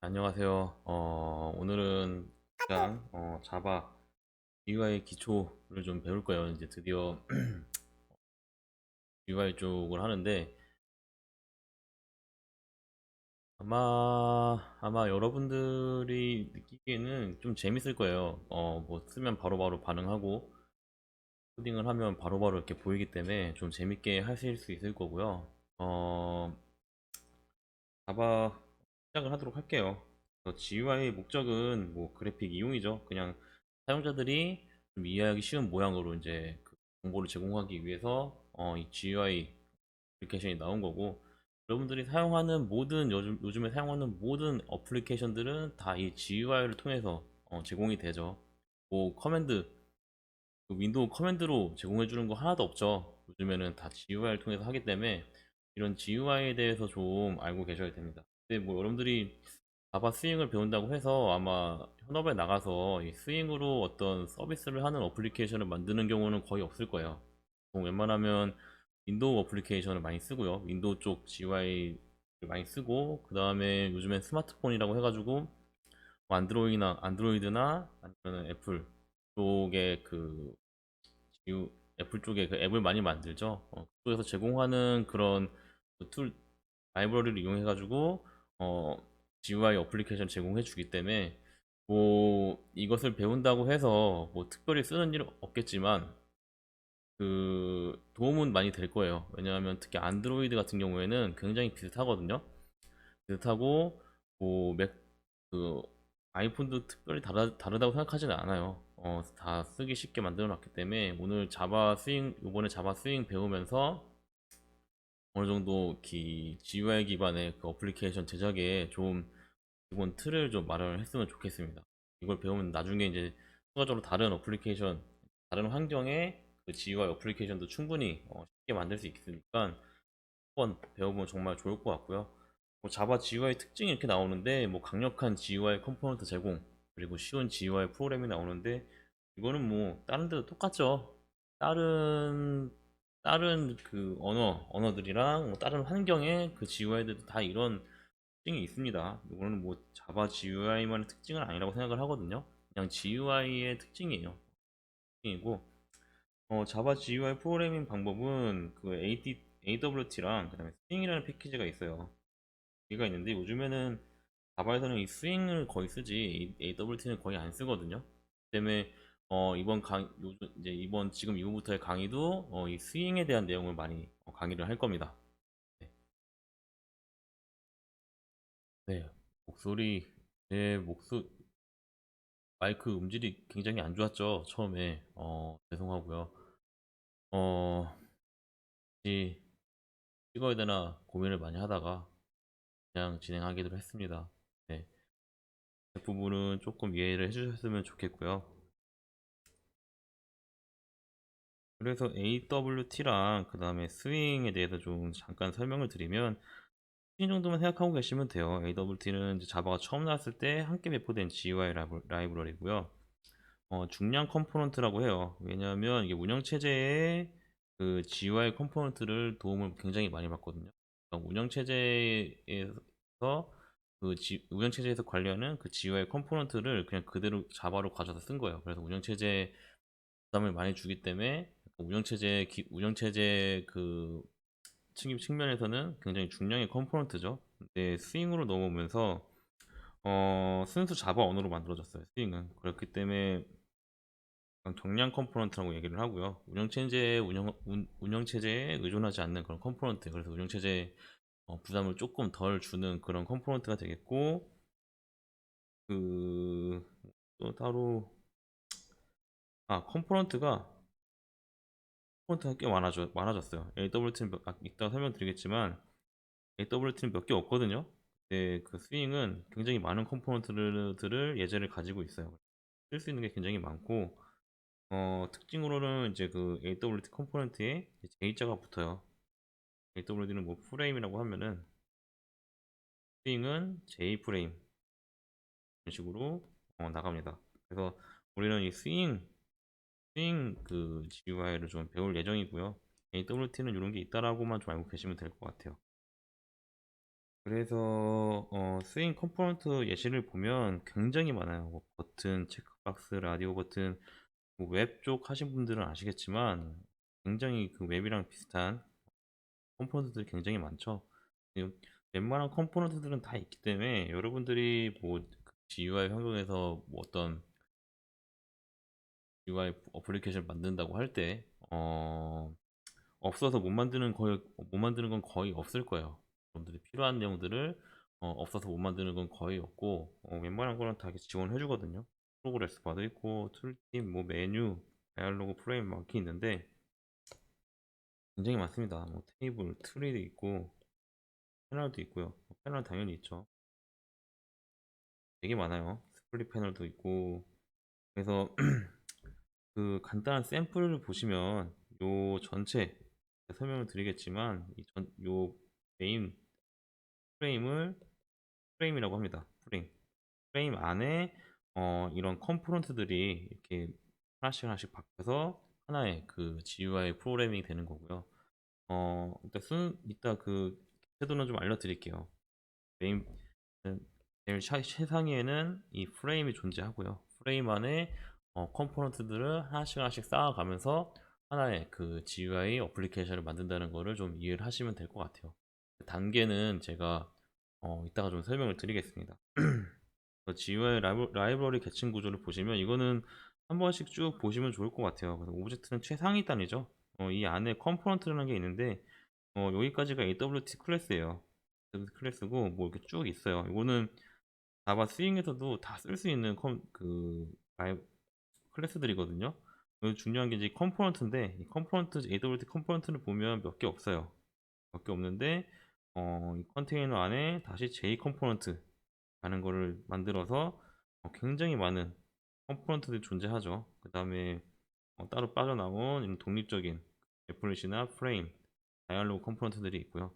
안녕하세요. 오늘은 그냥 자바 GUI 기초를 좀 배울 거예요. 이제 드디어 GUI 쪽을 하는데 아마 여러분들이 느끼기에는 좀 재밌을 거예요. 뭐 쓰면 바로바로 반응하고 코딩을 하면 바로바로 이렇게 보이기 때문에 좀 재밌게 하실 수 있을 거고요. 자바 시작을 하도록 할게요. GUI 목적은 뭐 그래픽 이용이죠. 그냥 사용자들이 좀 이해하기 쉬운 모양으로 이제 그 정보를 제공하기 위해서 이 GUI 애플리케이션이 나온 거고, 여러분들이 사용하는 요즘에 사용하는 모든 어플리케이션들은 다 이 GUI를 통해서 제공이 되죠. 뭐 그 윈도우 커맨드로 제공해 주는 거 하나도 없죠. 요즘에는 다 GUI를 통해서 하기 때문에 이런 GUI에 대해서 좀 알고 계셔야 됩니다. 근데 뭐 여러분들이 자바 스윙을 배운다고 해서 아마 현업에 나가서 이 스윙으로 어떤 서비스를 하는 어플리케이션을 만드는 경우는 거의 없을 거예요. 웬만하면 윈도우 어플리케이션을 많이 쓰고요. 윈도우 쪽 GUI를 많이 쓰고, 그 다음에 요즘엔 스마트폰이라고 해가지고 뭐 안드로이드나 아니면 애플 쪽에 애플 쪽에 그 앱을 많이 만들죠. 그쪽에서 제공하는 그런 그툴 라이브러리를 이용해 가지고 어, GUI 어플리케이션 제공해 주기 때문에 뭐 이것을 배운다고 해서 뭐 특별히 쓰는 일은 없겠지만 그 도움은 많이 될 거예요. 왜냐하면 특히 안드로이드 같은 경우에는 굉장히 비슷하거든요. 비슷하고 뭐 그 아이폰도 특별히 다르다고 생각하지는 않아요. 다 쓰기 쉽게 만들어 놨기 때문에 오늘 이번에 자바 스윙 배우면서 어느 정도 GUI 기반의 그 어플리케이션 제작에 좀 기본 틀을 좀 마련을 했으면 좋겠습니다. 이걸 배우면 나중에 이제 추가적으로 다른 환경에 그 GUI 어플리케이션도 충분히 쉽게 만들 수 있으니까 한번 배워보면 정말 좋을 것 같고요. 뭐 자바 GUI 특징이 이렇게 나오는데 뭐 강력한 GUI 컴포넌트 제공, 그리고 쉬운 GUI 프로그램이 나오는데 이거는 뭐 다른 데도 똑같죠. 다른 그 언어들이랑 뭐 다른 환경에 그 GUI들도 다 이런 특징이 있습니다. 이거는 뭐 자바 GUI만의 특징은 아니라고 생각을 하거든요. 그냥 GUI의 특징이에요. 특징이고 자바 GUI 프로그래밍 방법은 그 AWT랑 그다음에 스윙이라는 패키지가 있어요. 이가 있는데 요즘에는 자바에서는 이 스윙을 거의 쓰지 AWT는 거의 안 쓰거든요. 그 때문에 이번 지금 이후부터의 강의도 이 스윙에 대한 내용을 많이 강의를 할 겁니다. 네. 네. 목소리 제 목소 마이크 음질이 굉장히 안 좋았죠. 처음에 죄송하고요. 어, 혹시 찍어야 되나 고민을 많이 하다가 그냥 진행하기로 했습니다. 네. 그 부분은 조금 이해를 해주셨으면 좋겠고요. 그래서 AWT랑 그 다음에 스윙에 대해서 좀 잠깐 설명을 드리면 스윙 정도만 생각하고 계시면 돼요. AWT는 이제 자바가 처음 나왔을 때 함께 배포된 GUI 라이브러리고요. 중량 컴포넌트라고 해요. 왜냐하면 이게 운영체제에 그 GUI 컴포넌트를 도움을 굉장히 많이 받거든요. 그러니까 운영체제에서 관리하는 그 GUI 컴포넌트를 그냥 그대로 자바로 가져다 쓴 거예요. 그래서 운영체제 부담을 많이 주기 때문에 운영체제 그 측면에서는 굉장히 중량의 컴포넌트죠. 근데 스윙으로 넘어오면서 순수 자바 언어로 만들어졌어요. 스윙은 그렇기 때문에 정량 컴포넌트라고 얘기를 하고요. 운영체제에 의존하지 않는 그런 컴포넌트. 그래서 운영체제 부담을 조금 덜 주는 그런 컴포넌트가 되겠고, 그, 또 따로, 컴포넌트가 꽤 많아졌어요. AWT는 이따가 설명드리겠지만, AWT는 몇 개 없거든요. 근데 그 스윙은 굉장히 많은 컴포넌트들을 예제를 가지고 있어요. 쓸 수 있는 게 굉장히 많고, 특징으로는 이제 그 AWT 컴포넌트에 J자가 붙어요. AWT는 뭐 프레임이라고 하면은 스윙은 J 프레임 이런 식으로 나갑니다. 그래서 우리는 이 스윙 그 GUI를 좀 배울 예정이고요. AWT는 이런 게 있다라고만 좀 알고 계시면 될 것 같아요. 그래서 스윙 컴포넌트 예시를 보면 굉장히 많아요. 뭐 버튼, 체크박스, 라디오 버튼, 뭐 웹 쪽 하신 분들은 아시겠지만 굉장히 그 웹이랑 비슷한 컴포넌트들이 굉장히 많죠. 그 웬만한 컴포넌트들은 다 있기 때문에 여러분들이 뭐 GUI 환경에서 뭐 어떤 UI 어플리케이션을 만든다고 할 때 없어서 못 만드는 건 거의 없을 거예요. 여러분들이 필요한 내용들을 없어서 못 만드는 건 거의 없고 웬만한 거는 다 지원해 주거든요. 프로그레스 바도 있고 툴팁, 뭐 메뉴, 다이얼로그, 프레임 막 이렇게 있는데 굉장히 많습니다. 뭐 테이블, 트리도 있고 패널도 있고요. 패널 당연히 있죠. 되게 많아요. 스플릿 패널도 있고 그래서 그 간단한 샘플을 보시면 요 전체 설명을 드리겠지만 요 메인 프레임을 프레임이라고 합니다. 프레임 안에 이런 컴포넌트들이 이렇게 하나씩 하나씩 바뀌어서 하나의 그 GUI 프로그래밍이 되는 거고요. 이따 그 제도는 좀 알려드릴게요. 메인 제일 최상위에는 이 프레임이 존재하고요. 프레임 안에 컴포넌트들을 하나씩 하나씩 쌓아가면서 하나의 그 GUI 어플리케이션을 만든다는 거를 좀 이해를 하시면 될 것 같아요. 단계는 제가 이따가 좀 설명을 드리겠습니다. GUI 라이브러리 계층 구조를 보시면 이거는 한 번씩 쭉 보시면 좋을 것 같아요. 그래서 오브젝트는 최상위 단위죠. 이 안에 컴포넌트라는 게 있는데 여기까지가 AWT 클래스예요. 클래스고 뭐 이렇게 쭉 있어요. 이거는 자바 스윙에서도 다 쓸 수 있는 클래스들이거든요. 여기 중요한 게 이제 컴포넌트인데 이 컴포넌트 AWT 컴포넌트를 보면 몇 개 없어요. 몇 개 없는데 이 컨테이너 안에 다시 J 컴포넌트 라는 거를 만들어서 굉장히 많은 컴포넌트들이 존재하죠. 그 다음에 따로 빠져나온 이런 독립적인 애플릿이나 프레임, 다이얼로그 컴포넌트들이 있고요.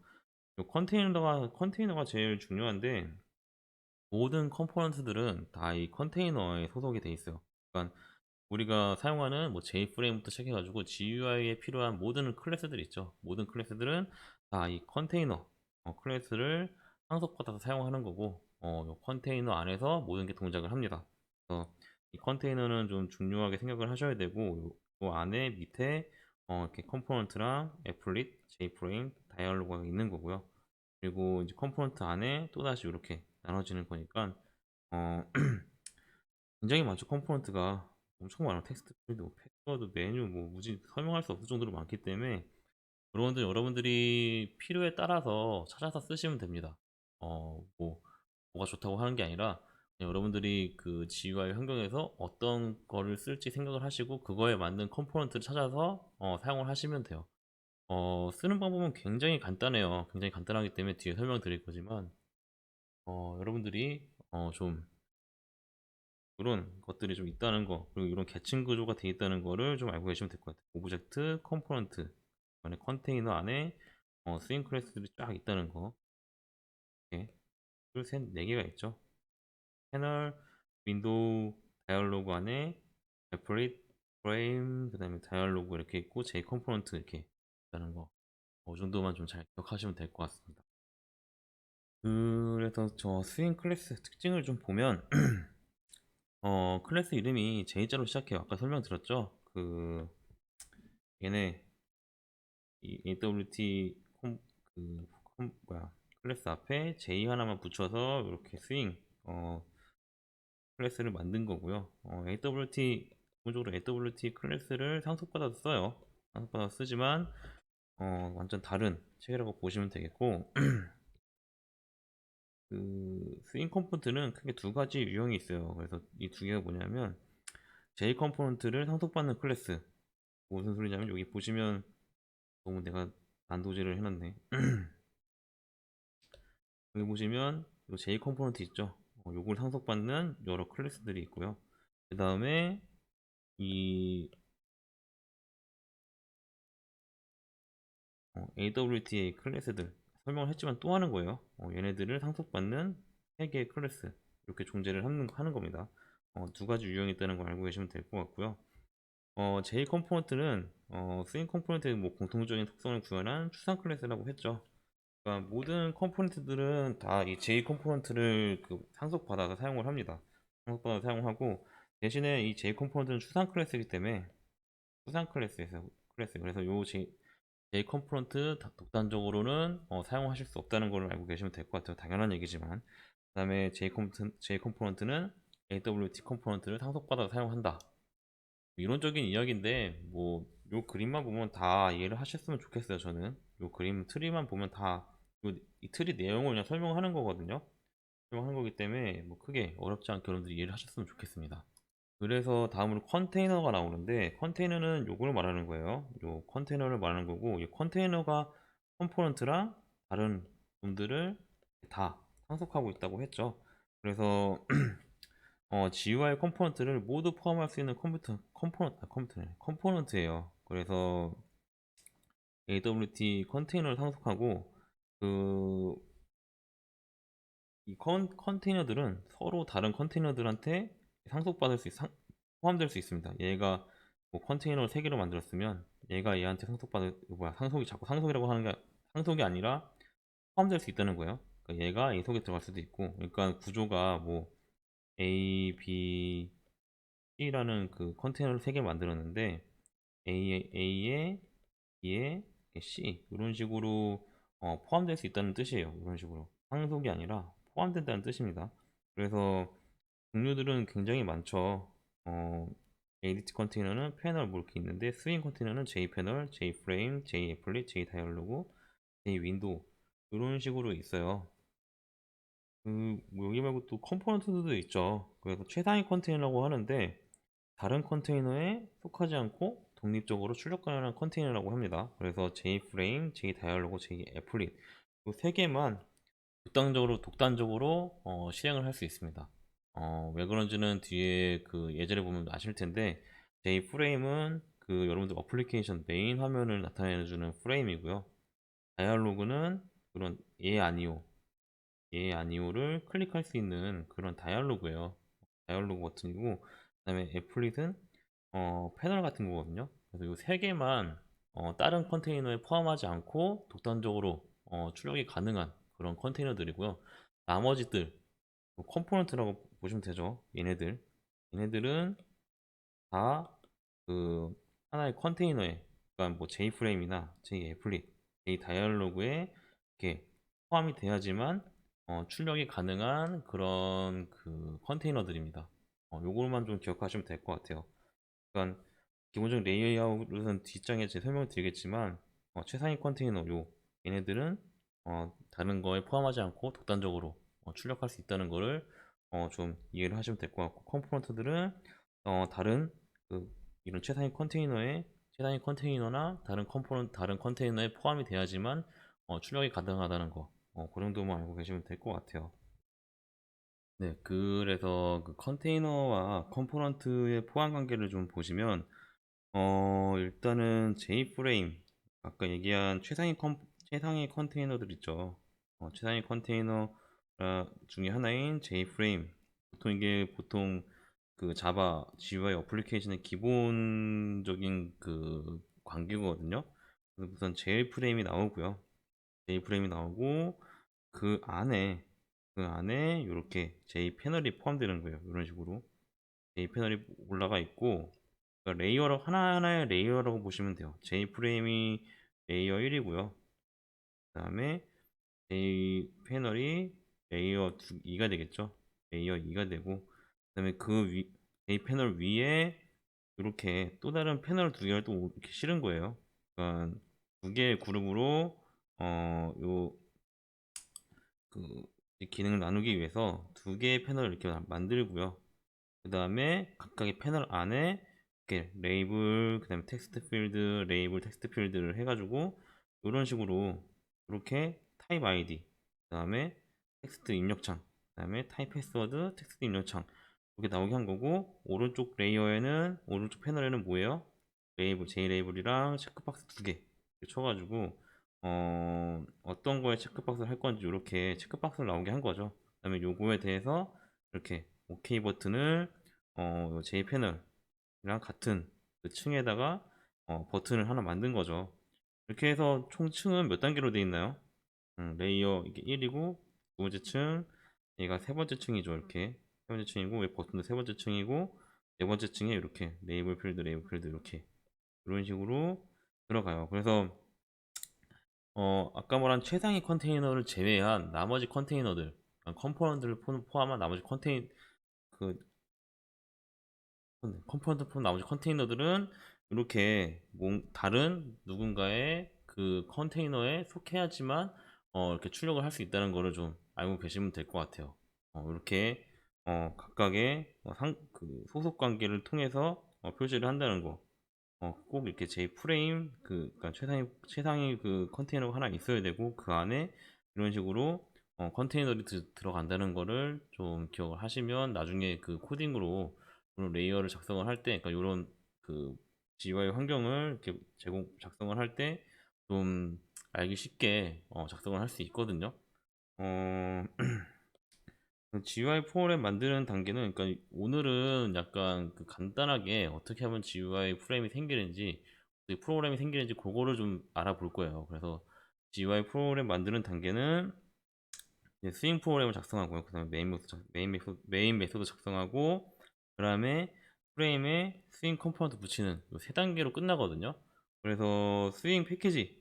이 컨테이너가 제일 중요한데 모든 컴포넌트들은 다 이 컨테이너에 소속이 돼 있어요. 그러니까 우리가 사용하는 뭐 J프레임부터 시작해가지고 GUI에 필요한 모든 클래스들 있죠. 모든 클래스들은 다 이 컨테이너 클래스를 상속받아서 사용하는 거고, 이 컨테이너 안에서 모든 게 동작을 합니다. 그래서 이 컨테이너는 좀 중요하게 생각을 하셔야 되고, 요 안에 밑에 이렇게 컴포넌트랑 애플릿, J프레임, 다이얼로그가 있는 거고요. 그리고 이제 컴포넌트 안에 또다시 이렇게 나눠지는 거니까 어, 굉장히 많죠. 컴포넌트가 엄청 많아. 텍스트 필드, 패스워드, 메뉴, 뭐 무지 설명할 수 없을 정도로 많기 때문에 여러분들이 필요에 따라서 찾아서 쓰시면 됩니다. 뭐가 좋다고 하는 게 아니라 그냥 여러분들이 그 GUI 환경에서 어떤 거를 쓸지 생각을 하시고 그거에 맞는 컴포넌트를 찾아서 사용을 하시면 돼요. 쓰는 방법은 굉장히 간단해요. 굉장히 간단하기 때문에 뒤에 설명드릴 거지만 여러분들이 좀 이런 것들이 좀 있다는 거, 그리고 이런 계층 구조가 되어 있다는 거를 좀 알고 계시면 될 것 같아요. 오브젝트, 컴포넌트, 안에 컨테이너 안에 스윙 클래스들이 쫙 있다는 거. 이렇게 둘, 셋, 네 개가 있죠. 패널, 윈도우, 다이얼로그 안에 애플릿, 프레임, 그 다음에 다이얼로그 이렇게 있고 J 컴포넌트 이렇게 있다는 거. 이 정도만 좀 잘 기억하시면 될 것 같습니다. 그래서 저 스윙 클래스 특징을 좀 보면 클래스 이름이 J자로 시작해요. 아까 설명드렸죠? 얘네 이 AWT 클래스 앞에 J 하나만 붙여서 이렇게 스윙 클래스를 만든 거고요. 기본적으로 AWT 클래스를 상속받아서 써요. 상속받아서 쓰지만 완전 다른 체계라고 보시면 되겠고 그 스윙 컴포넌트는 크게 두 가지 유형이 있어요. 그래서 이 두 개가 뭐냐면 J 컴포넌트를 상속받는 클래스. 무슨 소리냐면 여기 보시면 너무 내가 난도질을 해놨네. 여기 보시면 이 J 컴포넌트 있죠. 요걸 상속받는 여러 클래스들이 있고요. 그 다음에 이 AWTA 클래스들 설명을 했지만 또 하는 거예요. 얘네들을 상속받는 세 개의 클래스 이렇게 존재를 하는 겁니다. 두 가지 유형이 있다는 걸 알고 계시면 될 것 같고요. J 컴포넌트는 스윙 컴포넌트의 뭐 공통적인 특성을 구현한 추상 클래스라고 했죠. 그러니까 모든 컴포넌트들은 다 이 J 컴포넌트를 그 상속받아서 사용을 합니다. 상속받아서 사용하고 대신에 이 J 컴포넌트는 추상 클래스이기 때문에 추상 클래스 그래서 요 J 컴포넌트 독단적으로는 사용하실 수 없다는 걸 알고 계시면 될 것 같아요. 당연한 얘기지만 그다음에 J 컴포넌트는 AWT 컴포넌트를 상속받아서 사용한다. 이론적인 이야기인데 뭐 요 그림만 보면 다 이해를 하셨으면 좋겠어요. 저는 요 그림 트리만 보면 다 이 트리 내용을 그냥 설명하는 거거든요. 설명하는 거기 때문에 뭐 크게 어렵지 않게 여러분들이 이해를 하셨으면 좋겠습니다. 그래서 다음으로 컨테이너가 나오는데 컨테이너는 요걸 말하는 거예요. 요 컨테이너를 말하는 거고 이 컨테이너가 컴포넌트랑 다른 놈들을 다 상속하고 있다고 했죠. 그래서 GUI 컴포넌트를 모두 포함할 수 있는 컴포넌트예요. 그래서 AWT 컨테이너를 상속하고 그 이 컨테이너들은 서로 다른 컨테이너들한테 상속받을 포함될 수 있습니다. 얘가 뭐 컨테이너를 3개로 만들었으면 얘가 얘한테 상속이 자꾸 상속이라고 하는 게 상속이 아니라 포함될 수 있다는 거예요. 그러니까 얘가 얘 속에 들어갈 수도 있고, 그러니까 구조가 뭐 A, B, C라는 그 컨테이너를 3개 만들었는데 A에 B에 C 이런 식으로 포함될 수 있다는 뜻이에요. 이런 식으로 상속이 아니라 포함된다는 뜻입니다. 그래서 종류들은 굉장히 많죠. ADT 컨테이너는 패널 뭐 이렇게 있는데 스윙 컨테이너는 J 패널, J 프레임, J 애플릿, J 다이얼로그, J 윈도우 이런 식으로 있어요. 뭐 여기 말고 또 컴포넌트도 있죠. 그래서 최상위 컨테이너라고 하는데 다른 컨테이너에 속하지 않고 독립적으로 출력 가능한 컨테이너라고 합니다. 그래서 J 프레임, J 다이얼로그, J 애플릿 이 세 개만 독단적으로 실행을 할 수 있습니다. 왜 그런지는 뒤에 그 예제를 보면 아실 텐데 J 프레임은 그 여러분들 어플리케이션 메인 화면을 나타내주는 프레임이고요. 다이얼로그는 그런 예 아니오를 클릭할 수 있는 그런 다이얼로그예요. 다이얼로그 버튼이고 그다음에 애플릿은 패널 같은 거거든요. 그래서 이 세 개만 다른 컨테이너에 포함하지 않고 독단적으로 출력이 가능한 그런 컨테이너들이고요. 나머지들 뭐 컴포넌트라고 보시면 되죠. 얘네들은 다 그 하나의 컨테이너에 그러니까 뭐 J프레임이나 J애플릿, J다이얼로그에 이렇게 포함이 돼야지만 출력이 가능한 그런 그 컨테이너들입니다. 요걸만 좀 기억하시면 될 것 같아요. 그러니까 기본적인 레이아웃은 뒷장에 제 설명을 드리겠지만 최상위 컨테이너 얘네들은 다른 거에 포함하지 않고 독단적으로 출력할 수 있다는 거를 좀 이해를 하시면 될 것 같고 컴포넌트들은 다른 그 이런 최상위 컨테이너나 다른 컨테이너에 포함이 돼야지만 출력이 가능하다는 거 그 정도만 알고 계시면 될 것 같아요. 네, 그래서 그 컨테이너와 컴포넌트의 포함 관계를 좀 보시면 일단은 J프레임 아까 얘기한 최상위 컨테이너들 있죠. 최상위 컨테이너 중에 하나인 J프레임 보통 그 자바 GUI 어플리케이션의 기본적인 그 관계거든요. 그래서 우선 J프레임이 나오고요. J프레임이 나오고 그 안에 이렇게 J 패널이 포함되는 거예요. 이런 식으로 J 패널이 올라가 있고 그러니까 하나하나의 레이어라고 보시면 돼요. J 프레임이 레이어 1이고요. 그 다음에 J 패널이 레이어 2가 되겠죠. 레이어 2가 되고 그 다음에 J 패널 위에 이렇게 또 다른 패널 2개를 또 이렇게 실은 거예요. 그러니까 두 개의 그룹으로 요 그 기능을 나누기 위해서 두 개의 패널을 이렇게 만들고요. 그 다음에 각각의 패널 안에 이렇게 레이블, 그 다음에 텍스트 필드, 레이블 텍스트 필드를 해가지고 이런 식으로 이렇게 타입 아이디, 그 다음에 텍스트 입력창, 그 다음에 타입 패스워드, 텍스트 입력창 이렇게 나오게 한 거고 오른쪽 패널에는 뭐예요? J 레이블이랑 체크박스 두 개 쳐가지고 어떤 거에 체크박스를 할 건지 이렇게 체크박스를 나오게 한 거죠. 그 다음에 요거에 대해서 이렇게 OK 버튼을 요 J 패널이랑 같은 그 층에다가 버튼을 하나 만든 거죠. 이렇게 해서 총 층은 몇 단계로 되어 있나요? 레이어 이게 1이고 두 번째 층 얘가 세 번째 층이죠. 이렇게 세 번째 층이고 왜 버튼도 세 번째 층이고 네 번째 층에 이렇게 레이블 필드 이렇게 이런 식으로 들어가요. 그래서 아까 말한 최상위 컨테이너를 제외한 나머지 컨테이너들, 컴포넌트를 포함한 나머지 그 컴포넌트 포함 나머지 컨테이너들은 이렇게 다른 누군가의 그 컨테이너에 속해야지만 이렇게 출력을 할 수 있다는 거를 좀 알고 계시면 될 것 같아요. 이렇게 각각의 그 소속 관계를 통해서 표시를 한다는 거. 꼭 이렇게 제 프레임 그러니까 최상위 그 컨테이너가 하나 있어야 되고 그 안에 이런 식으로 컨테이너들이 들어간다는 거를 좀 기억을 하시면 나중에 그 코딩으로 이런 레이어를 작성을 할 때, 그러니까 이런 그 GUI 환경을 이렇게 작성을 할 때 좀 알기 쉽게 작성을 할 수 있거든요. 어, GUI 프로그램 만드는 단계는, 그러니까 오늘은 약간 그 간단하게 어떻게 하면 GUI 프레임이 생기는지, 어떻게 프로그램이 생기는지 그거를 좀 알아볼 거예요. 그래서 GUI 프로그램 만드는 단계는 이제 스윙 프로그램을 작성하고요. 그 다음에 메인 메소드 작성하고, 그 다음에 프레임에 스윙 컴포넌트 붙이는 이 세 단계로 끝나거든요. 그래서 스윙 패키지를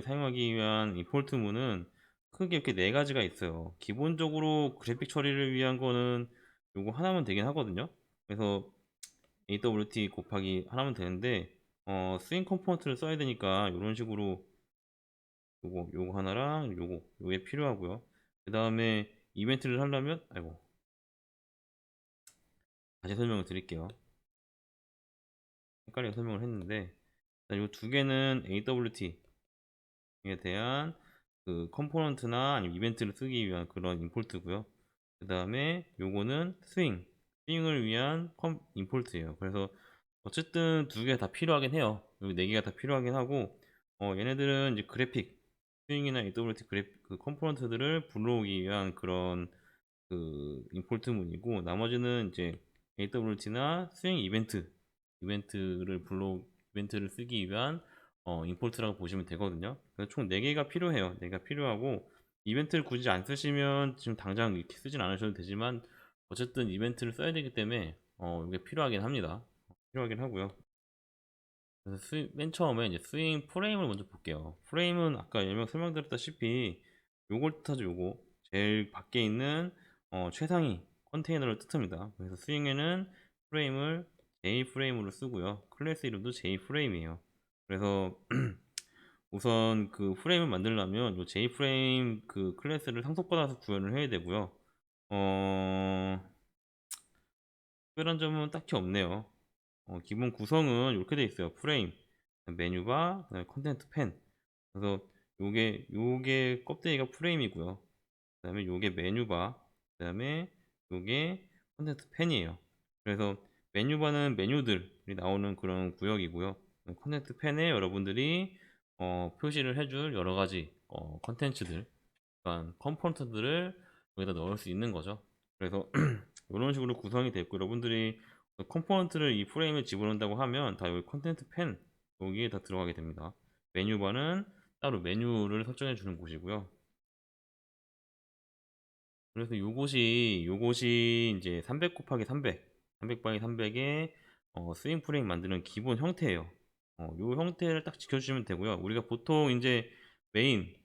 사용하기 위한 임포트문은 크게 이렇게 네 가지가 있어요. 기본적으로 그래픽 처리를 위한 거는 요거 하나면 되긴 하거든요. 그래서 AWT 곱하기 하나면 되는데 스윙 컴포넌트를 써야 되니까 이런 식으로 요거 하나랑 요게 필요하고요. 그 다음에 이벤트를 하려면 아이고 다시 설명을 드릴게요. 헷갈려 설명을 했는데 이 두 개는 AWT에 대한 그 컴포넌트나 아니면 이벤트를 쓰기 위한 그런 임포트고요. 그 다음에 요거는 스윙을 위한 임포트예요. 그래서 어쨌든 두 개 다 필요하긴 해요. 여기 네 개가 다 필요하긴 하고 얘네들은 이제 그래픽 스윙이나 AWT 그 컴포넌트들을 불러오기 위한 그런 그 임포트문이고, 나머지는 이제 AWT나 스윙 이벤트를 쓰기 위한 임포트라고 보시면 되거든요. 그래서 총 4개가 필요해요. 4개가 필요하고, 이벤트를 굳이 안 쓰시면 지금 당장 이렇게 쓰진 않으셔도 되지만 어쨌든 이벤트를 써야 되기 때문에 이게 필요하긴 합니다. 필요하긴 하고요. 그래서 맨 처음에 이제 스윙 프레임을 먼저 볼게요. 프레임은 아까 설명드렸다시피 요걸 뜻하죠. 요거 제일 밖에 있는 최상위 컨테이너를 뜻합니다. 그래서 스윙에는 프레임을 J 프레임으로 쓰고요. 클래스 이름도 J 프레임이에요. 그래서 우선 그 프레임을 만들려면 요 J 프레임 그 클래스를 상속받아서 구현을 해야 되고요. 특별한 점은 딱히 없네요. 기본 구성은 이렇게 되어 있어요. 프레임, 메뉴바, 그다음에 컨텐트 펜. 그래서 요게 껍데기가 프레임이고요. 그다음에 요게 메뉴바, 그다음에 요게 컨텐트 펜이에요. 그래서 메뉴바는 메뉴들이 나오는 그런 구역이고요. 컨텐트 펜에 여러분들이 표시를 해줄 여러 가지 컨텐츠들, 그러니까 컴포넌트들을 여기다 넣을 수 있는 거죠. 그래서 이런 식으로 구성이 되어 있고, 여러분들이 컴포넌트를 이 프레임에 집어넣는다고 하면 다 여기 컨텐트 펜 여기에 다 들어가게 됩니다. 메뉴바는 따로 메뉴를 설정해 주는 곳이고요. 그래서 요것이 이제 300 곱하기 300 곱하기 300의 스윙 프레임 만드는 기본 형태예요. 요 형태를 딱 지켜주시면 되고요. 우리가 보통 이제 메인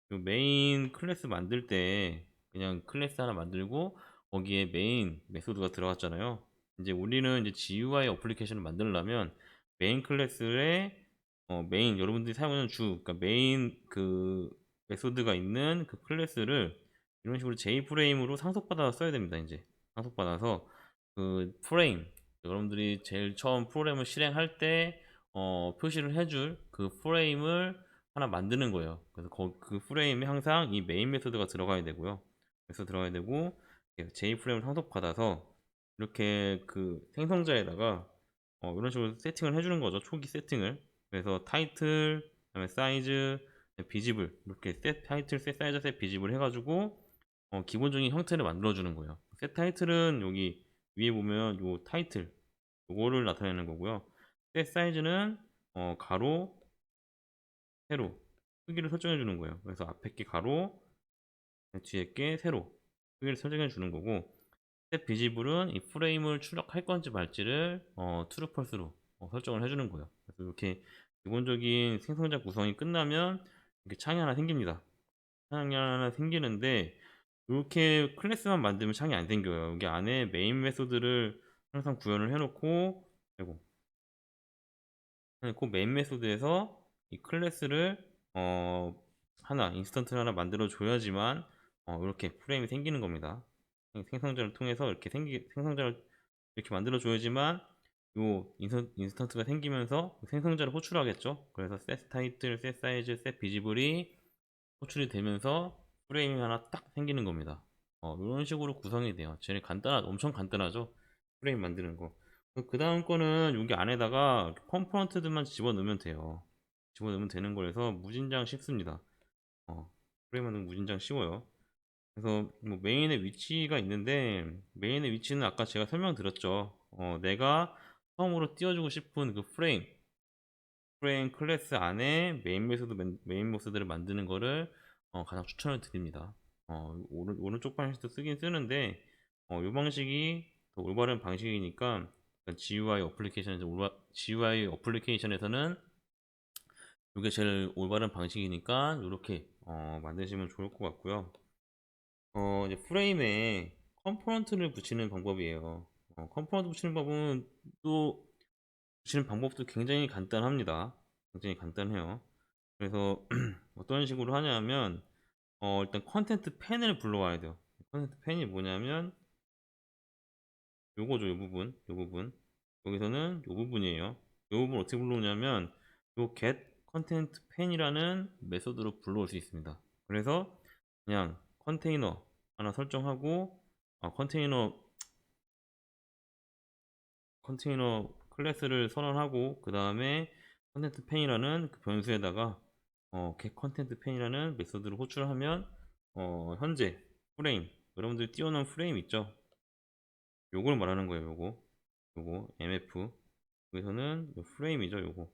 메인 클래스 만들 때 그냥 클래스 하나 만들고 거기에 메인 메소드가 들어갔잖아요. 이제 우리는 이제 GUI 어플리케이션을 만들려면 메인 클래스에 메인 여러분들이 사용하는 그러니까 메인 그 메소드가 있는 그 클래스를 이런 식으로 JFrame으로 상속받아서 써야 됩니다. 이제 상속받아서 그 프레임 여러분들이 제일 처음 프로그램을 실행할 때 표시를 해줄 그 프레임을 하나 만드는 거예요. 그래서 그 프레임에 항상 이 메인 메소드가 들어가야 되고요. 그래서 들어가야 되고 JFrame을 상속받아서 이렇게 그 생성자에다가 이런 식으로 세팅을 해주는 거죠. 초기 세팅을. 그래서 타이틀, 그다음에 사이즈, 비지블 이렇게 타이틀, 셋 사이즈, 셋 비지블 해가지고 기본적인 형태를 만들어주는 거예요. 셋 타이틀은 여기 위에 보면 요 타이틀 요거를 나타내는 거고요. 셋 사이즈는 가로, 세로 크기를 설정해 주는 거예요. 그래서 앞에 게 가로, 뒤에 게 세로 크기를 설정해 주는 거고, 스텝 비지블은 이 프레임을 출력할 건지 말지를 true, false로 설정을 해주는 거예요. 그래서 이렇게 기본적인 생성자 구성이 끝나면 이렇게 창이 하나 생깁니다. 창이 하나 생기는데, 이렇게 클래스만 만들면 창이 안 생겨요. 여기 안에 메인 메소드를 항상 구현을 해놓고, 아이고, 그 메인 메소드에서 이 클래스를 하나 인스턴트를 하나 만들어 줘야지만 이렇게 프레임이 생기는 겁니다. 생성자를 통해서 이렇게 생성자를 이렇게 만들어 줘야지만 요 인스턴트가 생기면서 생성자를 호출하겠죠. 그래서 set 타이틀, set 사이즈, set 비지블이 호출이 되면서 프레임이 하나 딱 생기는 겁니다. 이런 식으로 구성이 돼요. 제일 엄청 간단하죠. 프레임 만드는 거. 그 다음 거는 여기 안에다가 컴포넌트들만 집어넣으면 돼요. 집어넣으면 되는 거라서 무진장 쉽습니다. 프레임 만드는 거 무진장 쉬워요. 그래서 뭐 메인의 위치가 있는데, 메인의 위치는 아까 제가 설명드렸죠. 내가 처음으로 띄워주고 싶은 그 프레임 클래스 안에 메인 메소드를 만드는 거를 가장 추천을 드립니다. 오른쪽 방식도 쓰긴 쓰는데, 이 방식이 더 올바른 방식이니까, GUI 어플리케이션에서는 이게 제일 올바른 방식이니까 이렇게 만드시면 좋을 것 같고요. 이제 프레임에 컴포넌트를 붙이는 방법이에요. 컴포넌트 붙이는 방법은 또 붙이는 방법도 굉장히 간단합니다. 굉장히 간단해요. 그래서 어떤 식으로 하냐면 일단 컨텐트 펜을 불러와야 돼요. 컨텐트 펜이 뭐냐면 요거죠. 요 부분 여기서는 요 부분이에요. 요 부분 어떻게 불러오냐면 요 get content pen이라는 메소드로 불러올 수 있습니다. 그래서 그냥 컨테이너 하나 설정하고 컨테이너 클래스를 선언하고, 그 다음에 컨텐트 펜이라는 그 변수에다가 get 컨텐트 펜이라는 메소드를 호출하면 현재 프레임, 여러분들이 띄워놓은 프레임 있죠? 요걸 말하는 거예요. 요거 mf, 여기서는 요 프레임이죠. 요거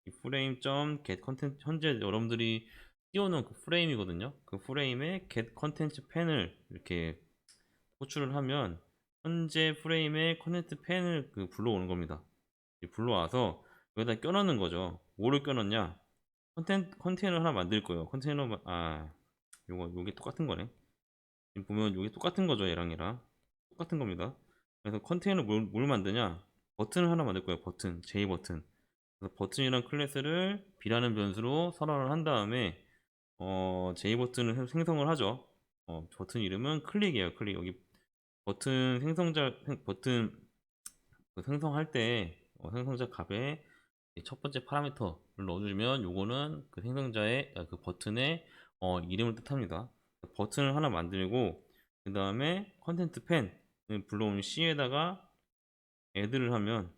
이 프레임 점 get 컨텐트, 현재 여러분들이 띄워놓은 그 프레임이거든요. 그 프레임에 get 컨텐츠 펜을 이렇게 호출을 하면 현재 프레임에 컨텐트 펜을 불러오는 겁니다. 불러와서 여기다 껴넣는 거죠. 뭐를 껴넣냐? 컨테이너 하나 만들 거예요. 요게 똑같은 거네. 지금 보면 요게 똑같은 거죠. 얘랑 똑같은 겁니다. 그래서 컨테이너 뭘 만드냐? 버튼을 하나 만들 거예요. J 버튼. 그래서 버튼이란 클래스를 B라는 변수로 선언을 한 다음에 J 버튼을 생성을 하죠. 버튼 이름은 클릭이에요. 클릭. 여기 버튼 생성할 때 생성자 값에 첫 번째 파라미터를 넣어주면 요거는 그 생성자의 그 버튼의 이름을 뜻합니다. 버튼을 하나 만들고, 그 다음에 컨텐트 펜을 불러온 C에다가 add를 하면,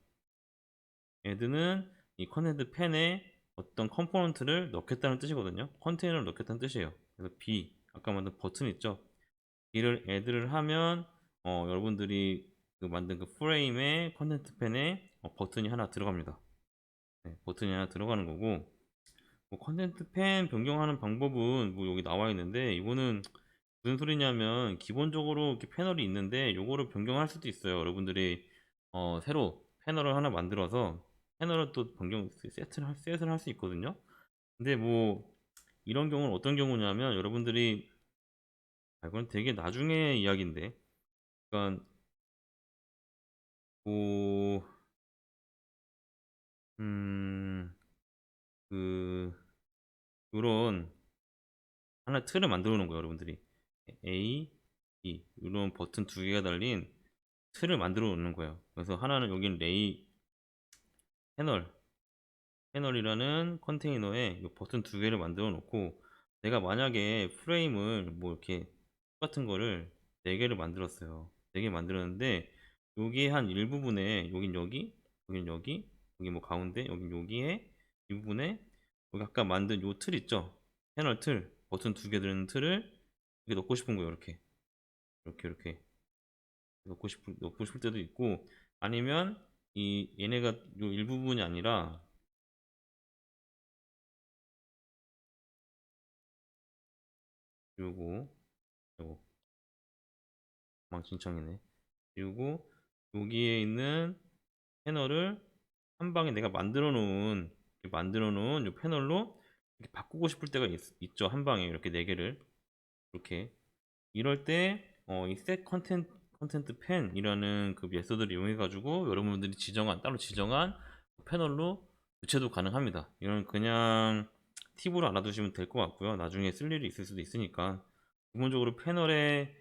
add는 이 컨텐트 펜에 어떤 컴포넌트를 넣겠다는 뜻이거든요. 컨테이너를 넣겠다는 뜻이에요. 그래서 B, 아까 만든 버튼 있죠. B를 add를 하면 여러분들이 만든 그 프레임의 컨텐트 펜에 버튼이 하나 들어갑니다. 네, 버튼이 하나 들어가는 거고, 뭐 컨텐트 펜 변경하는 방법은 뭐 여기 나와 있는데, 이거는 무슨 소리냐면 기본적으로 이렇게 패널이 있는데 요거를 변경할 수도 있어요. 여러분들이 새로 패널을 하나 만들어서 패널을 또 셋을 할 수 있거든요. 근데 뭐 이런 경우는 어떤 경우냐면, 여러분들이 이건 되게 나중에 이야기인데, 그러니까 뭐 음, 그 이런 하나 틀을 만들어 놓은 거예요. 여러분들이 A, B 이런 버튼 두 개가 달린 틀을 만들어 놓는 거예요. 그래서 하나는 여기는 패널 패널이라는 컨테이너에 이 버튼 두 개를 만들어 놓고, 내가 만약에 프레임을 뭐 이렇게 똑같은 거를 네 개를 만들었어요. 네 개 만들었는데 여기 한 일부분에, 여긴 여기 뭐 가운데, 여긴 여기에 이 부분에 여기 아까 만든 요 틀 있죠? 패널 틀, 버튼 두 개 들은 틀을 이렇게 넣고 싶은 거예요. 이렇게 넣고 싶을 때도 있고, 아니면 얘네가 요 일부분이 아니라 요거 망신청이네. 그리고 여기에 있는 패널을 한 방에 내가 만들어 놓은 이 패널로 이렇게 바꾸고 싶을 때가 있죠. 한 방에 이렇게 네 개를 이렇게. 이럴 때 이 set 컨텐트 펜이라는 그 메소드를 이용해 가지고 여러분들이 따로 지정한 패널로 교체도 가능합니다. 이건 그냥 팁으로 알아두시면 될 것 같고요. 나중에 쓸 일이 있을 수도 있으니까. 기본적으로 패널에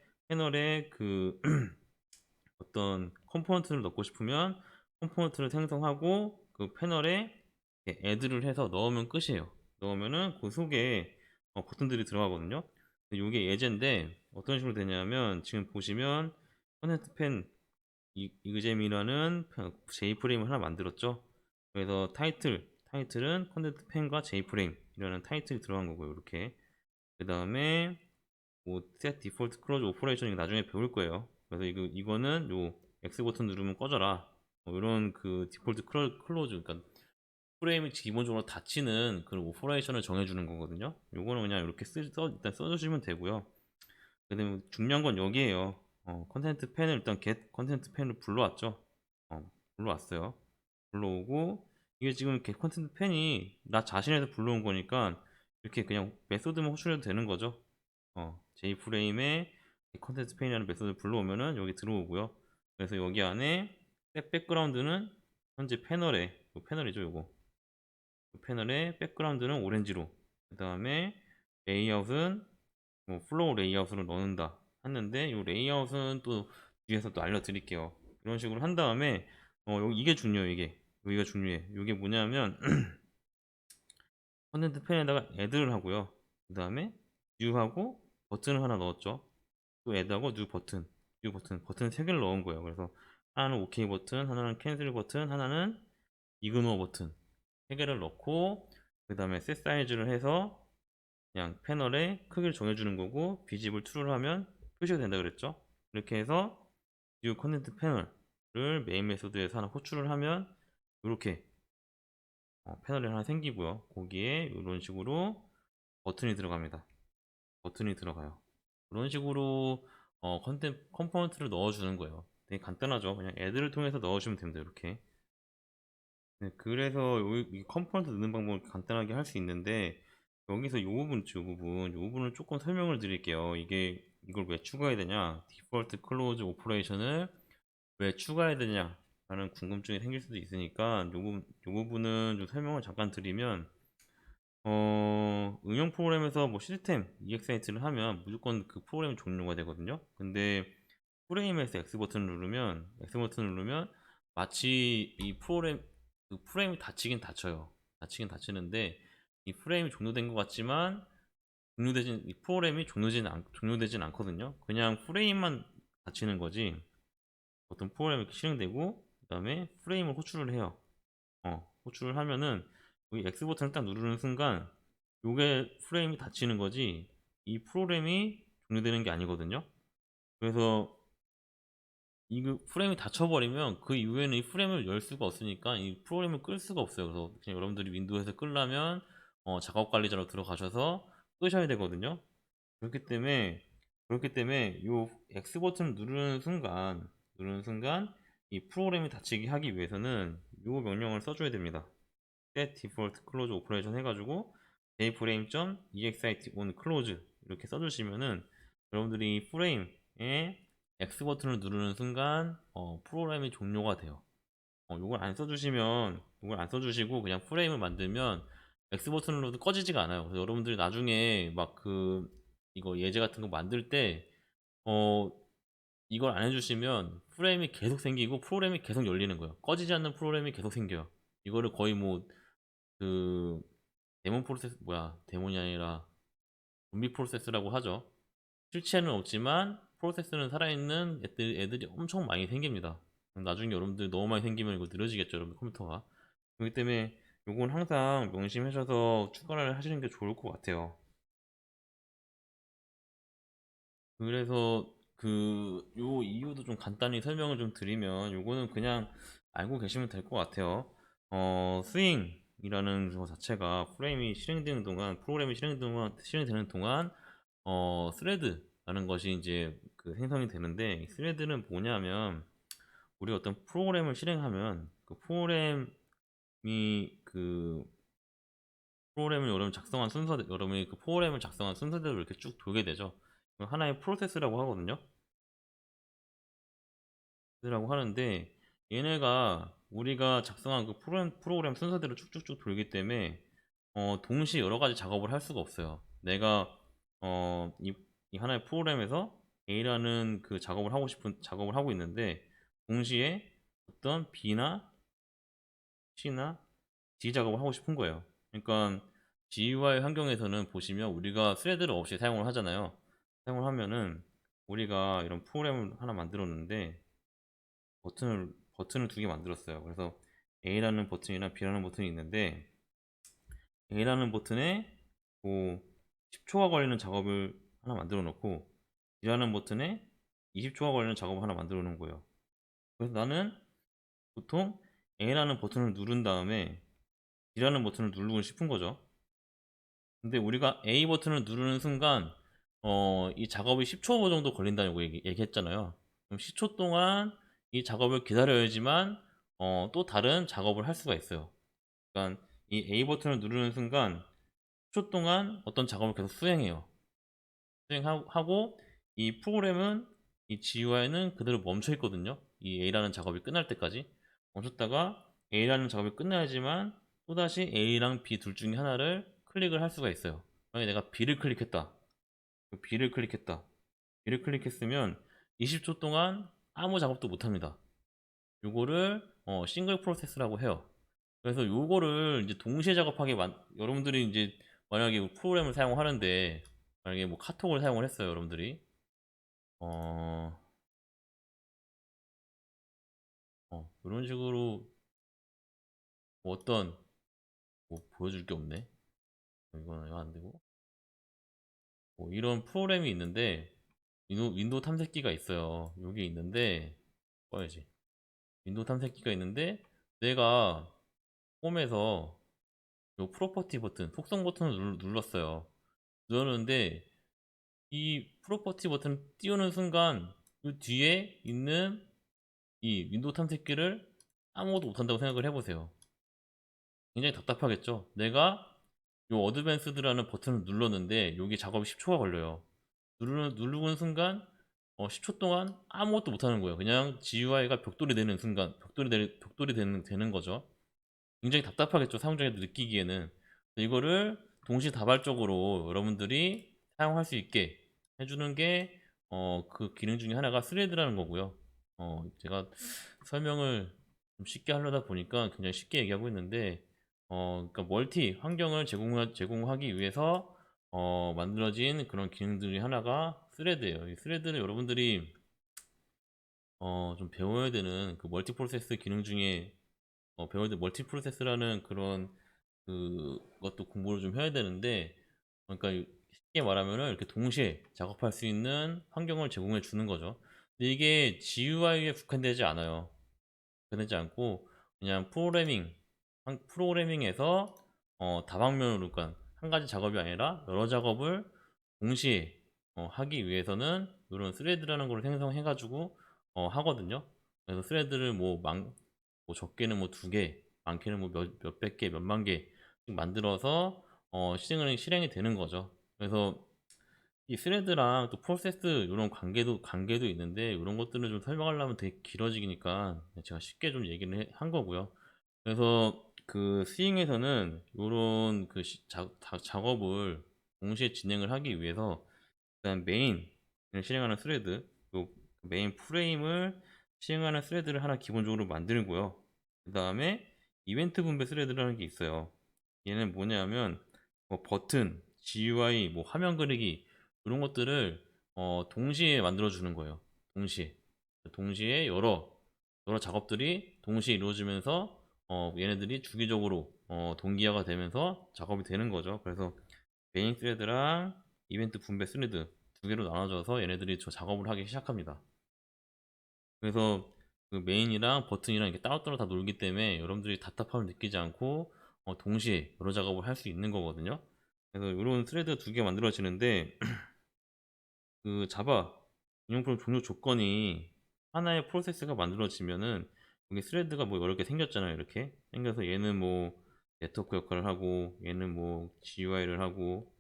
그 어떤 컴포넌트를 넣고 싶으면 컴포넌트를 생성하고 그 패널에 애드를 해서 넣으면 끝이에요. 넣으면은 그 속에 버튼들이 들어가거든요. 이게 예제인데 어떤 식으로 되냐면 지금 보시면 컨텐트 펜 이그잼이라는 J프레임을 하나 만들었죠. 그래서 타이틀은 컨텐트 펜과 J프레임이라는 타이틀이 들어간 거고요. 이렇게. 그 다음에 뭐 set default close operation 나중에 배울 거예요. 그래서 이거는 요 X 버튼 누르면 꺼져라. 이런 그 디폴트 클로즈, 그러니까 프레임이 기본적으로 닫히는 그런 오퍼레이션을 정해주는 거거든요. 요거는 그냥 이렇게 일단 써주시면 되고요. 그다음에 중요한 건 여기에요. 컨텐트 펜을 일단 get 컨텐트 펜을 불러왔죠. 불러왔어요. 불러오고 이게 지금 get 컨텐트 펜이 나 자신에서 불러온 거니까 이렇게 그냥 메소드만 호출해도 되는 거죠. J프레임에 컨텐츠 페인이라는 메소드를 불러오면은 여기 들어오고요. 그래서 여기 안에 셋 백그라운드는 현재 패널이죠, 요거. 패널의 백그라운드는 오렌지로. 그 다음에 레이아웃은 뭐 플로우 레이아웃으로 넣는다 했는데 이 레이아웃은 또 뒤에서 또 알려드릴게요. 이런 식으로 한 다음에 이게 중요해요. 여기가 중요해. 이게 뭐냐면 컨텐트 펜에다가 애드를 하고요. 그 다음에 뉴하고 버튼을 하나 넣었죠. 또 애드하고 뉴 버튼 3개를 넣은 거예요. 그래서 하나는 OK 버튼, 하나는 캔슬 버튼, 하나는 이그노 버튼 3개를 넣고 그 다음에 셋 사이즈를 해서 그냥 패널에 크기를 정해주는 거고 비집을 툴을 하면 표시가 된다 그랬죠. 이렇게 해서 뉴 컨텐트 패널을 메인 메소드에서 하나 호출을 하면 이렇게 패널이 하나 생기고요. 거기에 이런 식으로 버튼이 들어갑니다. 버튼이 들어가요. 그런 식으로 컴포넌트를 넣어주는 거예요. 되게 간단하죠. 그냥 애들을 통해서 넣어주면 됩니다. 이렇게. 네, 그래서 이 컴포넌트 넣는 방법을 간단하게 할 수 있는데 여기서 이 부분 있죠. 이 부분을 조금 설명을 드릴게요. 이걸 왜 추가해야 되냐? 디폴트 클로즈 오퍼레이션을 왜 추가해야 되냐? 라는 궁금증이 생길 수도 있으니까 요 부분은 좀 설명을 잠깐 드리면 응용 프로그램에서 뭐 시스템 EXIT를 하면 무조건 그 프로그램이 종료가 되거든요. 근데 프레임에서 X 버튼을 누르면 마치 그 프레임이 닫히긴 닫혀요. 닫히긴 닫히는데 이 프레임이 종료된 것 같지만 이 프로그램이 종료되진 않거든요. 그냥 프레임만 닫히는 거지. 어떤 프로그램이 이렇게 실행되고 그 다음에 프레임을 호출을 해요. 호출을 하면은 여기 X 버튼을 딱 누르는 순간 요게 프레임이 닫히는 거지 이 프로그램이 종료되는 게 아니거든요. 그래서 이 프레임이 닫혀버리면 그 이후에는 이 프레임을 열 수가 없으니까 이 프로그램을 끌 수가 없어요. 그래서 그냥 여러분들이 윈도우에서 끌려면 작업 관리자로 들어가셔서 끄셔야 되거든요. 그렇기 때문에 요 X 버튼을 누르는 순간 이 프로그램이 닫히게 하기 위해서는 요 명령을 써줘야 됩니다. set default close operation 해가지고 jframe.exit on close 이렇게 써주시면은 여러분들이 프레임에 X 버튼을 누르는 순간 프로그램이 종료가 돼요. 이걸 안 써주시고 그냥 프레임을 만들면 X 버튼을 눌러도 꺼지지가 않아요. 그래서 여러분들이 나중에 막 이거 예제 같은 거 만들 때 어, 이걸 안 해주시면 프레임이 계속 생기고 프로그램이 계속 열리는 거예요. 꺼지지 않는 프로그램이 계속 생겨요. 이거를 거의 뭐 그 데몬이 아니라 좀비 프로세스라고 하죠. 실체는 없지만 프로세스는 살아있는 애들이 엄청 많이 생깁니다. 나중에 여러분들 너무 많이 생기면 이거 느려지겠죠, 여러분 컴퓨터가. 그렇기 때문에 요건 항상 명심하셔서 추가를 하시는 게 좋을 것 같아요. 그래서 요 이유도 좀 간단히 설명을 좀 드리면 요거는 그냥 알고 계시면 될 것 같아요. 스윙이라는 거 자체가 프로그램이 실행되는 동안 스레드라는 것이 이제 그 생성이 되는데, 이 스레드는 뭐냐면 우리 어떤 프로그램을 실행하면 그 그 프로그램을 여러분 작성한 순서, 여러분이 그 프로그램을 작성한 순서대로 이렇게 쭉 돌게 되죠. 하나의 프로세스라고 하거든요. 라고 하는데, 얘네가 우리가 작성한 그 프로그램 순서대로 쭉쭉쭉 돌기 때문에 동시에 여러 가지 작업을 할 수가 없어요. 내가 이 하나의 프로그램에서 A라는 그 작업을 하고 있는데, 동시에 어떤 B나 C나 D 작업을 하고 싶은 거예요. 그러니까 GUI 환경에서는 보시면 우리가 스레드를 없이 사용을 하잖아요. 사용을 하면은 우리가 이런 프로그램을 하나 만들었는데, 버튼을 두 개 만들었어요. 그래서 A라는 버튼이나 B라는 버튼이 있는데, A라는 버튼에 뭐 10초가 걸리는 작업을 하나 만들어 놓고, B라는 버튼에 20초가 걸리는 작업을 하나 만들어 놓은 거예요. 그래서 나는 보통 A라는 버튼을 누른 다음에 B라는 버튼을 누르고 싶은 거죠. 근데 우리가 A 버튼을 누르는 순간 이 작업이 10초 정도 걸린다고 얘기했잖아요. 그럼 10초 동안 이 작업을 기다려야지만 또 다른 작업을 할 수가 있어요. 그러니까 이 A 버튼을 누르는 순간 10초 동안 어떤 작업을 계속 수행해요. 수행하고 이 프로그램은, 이 GUI는 그대로 멈춰 있거든요. 이 A라는 작업이 끝날 때까지 멈췄다가 A라는 작업이 끝나야지만 또다시 A랑 B 둘 중에 하나를 클릭을 할 수가 있어요. 만약에 내가 B를 클릭했다. B를 클릭했다. B를 클릭했으면 20초 동안 아무 작업도 못 합니다. 요거를 싱글 프로세스라고 해요. 그래서 요거를 이제 동시에 작업하게 여러분들이 이제 만약에 프로그램을 사용하는데, 만약에 뭐 카톡을 사용을 했어요, 여러분들이. 어, 이런 식으로 뭐 어떤 뭐 보여줄 게 없네. 이거는 이거 안 되고. 뭐 이런 프로그램이 있는데, 윈도우 탐색기가 있어요. 여기 있는데, 꺼야지. 윈도우 탐색기가 있는데, 내가 홈에서 요 프로퍼티 버튼, 속성 버튼을 눌렀어요. 눌렀는데 이 프로퍼티 버튼 띄우는 순간 그 뒤에 있는 이 윈도우 탐색기를 아무것도 못한다고 생각을 해보세요. 굉장히 답답하겠죠. 내가 요 어드밴스드라는 버튼을 눌렀는데 여기 작업이 10초가 걸려요. 누르는 순간 10초 동안 아무것도 못하는 거예요. 그냥 GUI가 벽돌이 되는 순간 벽돌이 되는 거죠. 굉장히 답답하겠죠, 사용자가 느끼기에는. 이거를 동시다발적으로 여러분들이 사용할 수 있게 해주는 게 그 기능 중에 하나가 스레드라는 거고요. 제가 설명을 좀 쉽게 하려다 보니까 굉장히 쉽게 얘기하고 있는데, 그러니까 멀티 환경을 제공하기 위해서 만들어진 그런 기능 중에 하나가 스레드예요. 이 스레드는 여러분들이 좀 배워야 되는 그 멀티 프로세스 기능 중에, 배워야 될 멀티 프로세스라는 그런 그것도 공부를 좀 해야 되는데, 그러니까 쉽게 말하면은 이렇게 동시에 작업할 수 있는 환경을 제공해 주는 거죠. 근데 이게 GUI에 국한되지 않아요. 국한되지 않고 그냥 프로그래밍에서 다방면으로, 그러니까 한 가지 작업이 아니라 여러 작업을 동시에 하기 위해서는 이런 스레드라는 걸 생성해 가지고 하거든요. 그래서 스레드를 뭐 적게는 뭐 두 개, 많게는 뭐 몇백 개, 몇만 개 만들어서 실행이 되는 거죠. 그래서 이 스레드랑 또 프로세스 이런 관계도 있는데, 이런 것들을 좀 설명하려면 되게 길어지니까 제가 쉽게 좀 얘기를 한 거고요. 그래서 그 스윙에서는 이런 그 작업을 동시에 진행을 하기 위해서 일단 메인을 실행하는 스레드, 또 메인 프레임을 실행하는 스레드를 하나 기본적으로 만들고요. 그 다음에 이벤트 분배 스레드라는 게 있어요. 얘는 뭐냐면 뭐 버튼, GUI, 뭐 화면 그리기 이런 것들을 동시에 만들어 주는 거예요. 동시에 여러 작업들이 동시에 이루어지면서 얘네들이 주기적으로 동기화가 되면서 작업이 되는 거죠. 그래서 메인 스레드랑 이벤트 분배 스레드 두 개로 나눠져서 얘네들이 저 작업을 하기 시작합니다. 그래서 그 메인이랑 버튼이랑 이렇게 따로따로 다 놀기 때문에 여러분들이 답답함을 느끼지 않고 동시에 여러 작업을 할 수 있는 거거든요. 그래서 이런 스레드 두 개 만들어지는데 그 자바 인용프로그램 종료 조건이 하나의 프로세스가 만들어지면은 여기 스레드가 뭐 여러 개 생겼잖아요. 이렇게 생겨서 얘는 뭐 네트워크 역할을 하고 얘는 뭐 GUI를 하고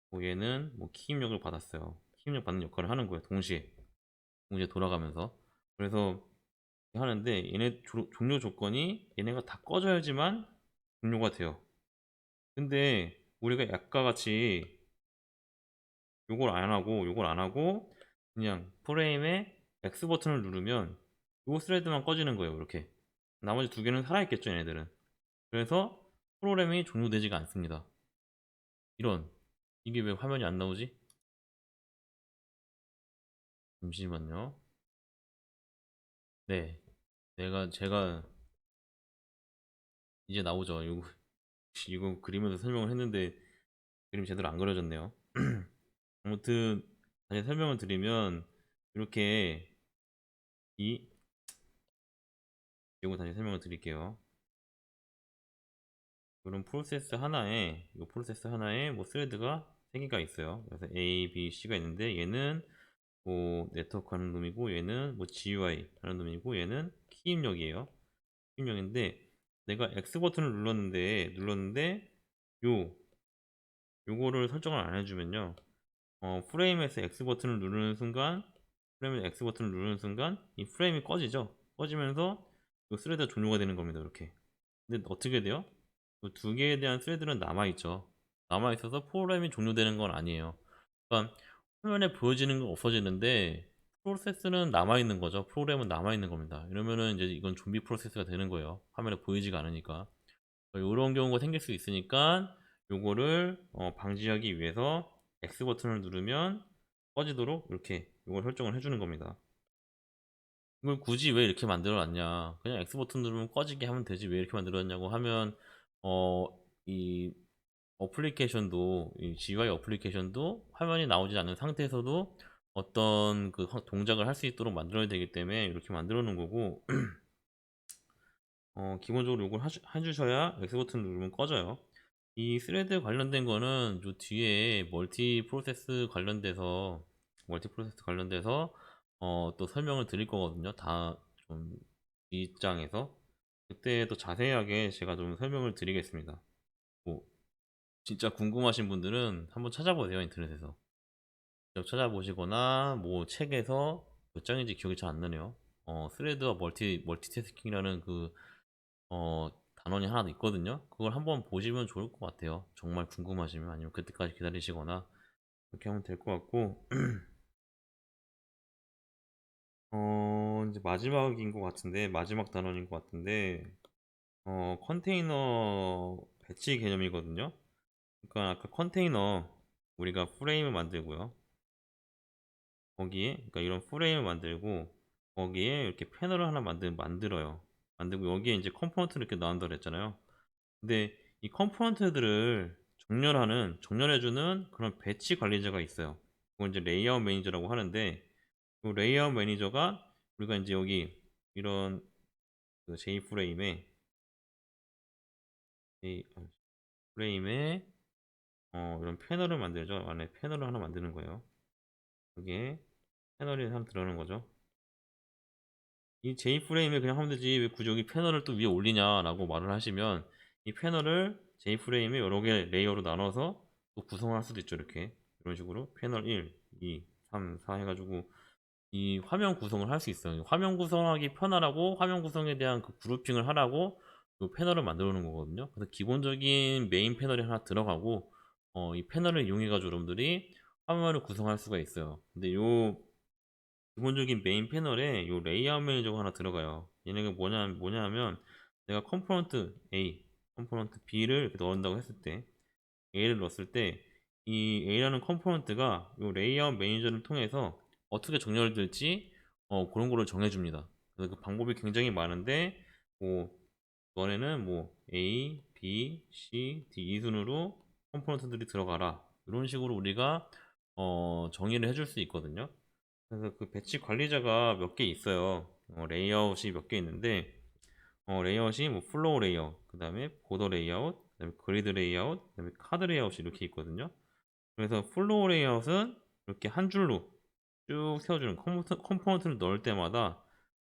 뭐 얘는 뭐 키 입력을 받았어요. 키 입력 받는 역할을 하는 거예요. 동시에 돌아가면서. 그래서 하는데 얘네 종료 조건이 얘네가 다 꺼져야지만 종료가 돼요. 근데 우리가 아까 같이 요걸 안 하고 그냥 프레임에 X 버튼을 누르면 요 스레드만 꺼지는 거예요. 이렇게 나머지 두 개는 살아있겠죠, 얘네들은. 그래서 프로그램이 종료되지가 않습니다. 이런, 이게 왜 화면이 안 나오지? 잠시만요. 네, 제가 이제 나오죠. 이거 그리면서 설명을 했는데 그림 제대로 안 그려졌네요. 아무튼 다시 설명을 드리면 이렇게 이 이거 다시 설명을 드릴게요. 이런 프로세스 하나에 뭐 스레드가 3개가 있어요. 그래서 A, B, C가 있는데 얘는 뭐 네트워크 하는 놈이고 얘는 뭐 GUI 하는 놈이고 얘는 키 입력이에요. 키 입력인데 내가 X 버튼을 눌렀는데 요 요거를 설정을 안 해주면요. 프레임에서 X 버튼을 누르는 순간 프레임에서 X 버튼을 누르는 순간 이 프레임이 꺼지죠. 꺼지면서 이 스레드가 종료가 되는 겁니다. 이렇게. 근데 어떻게 돼요? 두 개에 대한 스레드는 남아있죠. 남아있어서 프로그램이 종료되는 건 아니에요. 그러니까 화면에 보여지는 건 없어지는데 프로세스는 남아있는 거죠. 프로그램은 남아있는 겁니다. 이러면은 이제 이건 좀비 프로세스가 되는 거예요. 화면에 보이지가 않으니까. 이런 경우가 생길 수 있으니까 요거를 방지하기 위해서 X 버튼을 누르면 꺼지도록 이렇게 이걸 설정을 해주는 겁니다. 이걸 굳이 왜 이렇게 만들어 놨냐, 그냥 X 버튼 누르면 꺼지게 하면 되지 왜 이렇게 만들어 놨냐고 하면 이 어플리케이션도, 이 GUI 어플리케이션도 화면이 나오지 않는 상태에서도 어떤 그 동작을 할 수 있도록 만들어야 되기 때문에 이렇게 만들어 놓은 거고 기본적으로 이걸 해주셔야 X 버튼 누르면 꺼져요. 이 스레드 관련된 거는 요 뒤에 멀티 프로세스 관련돼서 또 설명을 드릴 거거든요. 다 좀 뒷장에서 그때 또 자세하게 제가 좀 설명을 드리겠습니다. 뭐 진짜 궁금하신 분들은 한번 찾아보세요. 인터넷에서 직접 찾아보시거나 뭐 책에서 몇 장인지 기억이 잘 안 나네요. 스레드와 멀티태스킹이라는 그 단원이 하나 있거든요. 그걸 한번 보시면 좋을 것 같아요. 정말 궁금하시면. 아니면 그때까지 기다리시거나 그렇게 하면 될 것 같고 이제 마지막인 것 같은데, 마지막 단원인 것 같은데 컨테이너 배치 개념이거든요. 그러니까 아까 컨테이너 우리가 프레임을 만들고요. 거기에 그러니까 이런 프레임을 만들고 거기에 이렇게 패널을 하나 만들어요. 만들고 여기에 이제 컴포넌트를 이렇게 넣는다 그랬잖아요. 근데 이 컴포넌트들을 정렬해주는 그런 배치 관리자가 있어요. 그건 이제 레이아웃 매니저라고 하는데, 그 레이아웃 매니저가 우리가 이제 여기 이런 그 J 프레임에 이런 패널을 만들죠. 안에 패널을 하나 만드는 거예요. 여기에 패널이 하나 들어가는 거죠. 이 J프레임에 그냥 하면 되지 왜 굳이 여기 패널을 또 위에 올리냐라고 말을 하시면, 이 패널을 J프레임에 여러 개 레이어로 나눠서 또 구성을 할 수도 있죠. 이렇게 이런 식으로 패널 1, 2, 3, 4 해가지고 이 화면 구성을 할 수 있어요. 화면 구성하기 편하라고 화면 구성에 대한 그 그룹핑을 하라고 이 패널을 만들어 놓은 거거든요. 그래서 기본적인 메인 패널이 하나 들어가고 이 패널을 이용해 가지고 여러분들이 화면을 구성할 수가 있어요. 근데 요 기본적인 메인 패널에 요 레이아웃 매니저가 하나 들어가요. 얘네가 뭐냐 하면 내가 컴포넌트 A, 컴포넌트 B를 이렇게 넣는다고 했을 때, A를 넣었을 때 이 A라는 컴포넌트가 요 레이아웃 매니저를 통해서 어떻게 정렬될지 그런 거를 정해줍니다. 그래서 그 방법이 굉장히 많은데 뭐 이번에는 뭐 A, B, C, D 이 순으로 컴포넌트들이 들어가라 이런 식으로 우리가 정의를 해줄 수 있거든요. 그래서 그 배치 관리자가 몇 개 있어요. 레이아웃이 몇 개 있는데 레이아웃이 뭐 플로우 레이아웃, 그 다음에 보더 레이아웃, 그 다음에 그리드 레이아웃, 그 다음에 카드 레이아웃이 이렇게 있거든요. 그래서 플로우 레이아웃은 이렇게 한 줄로 쭉 세워주는 컴포넌트를 넣을 때마다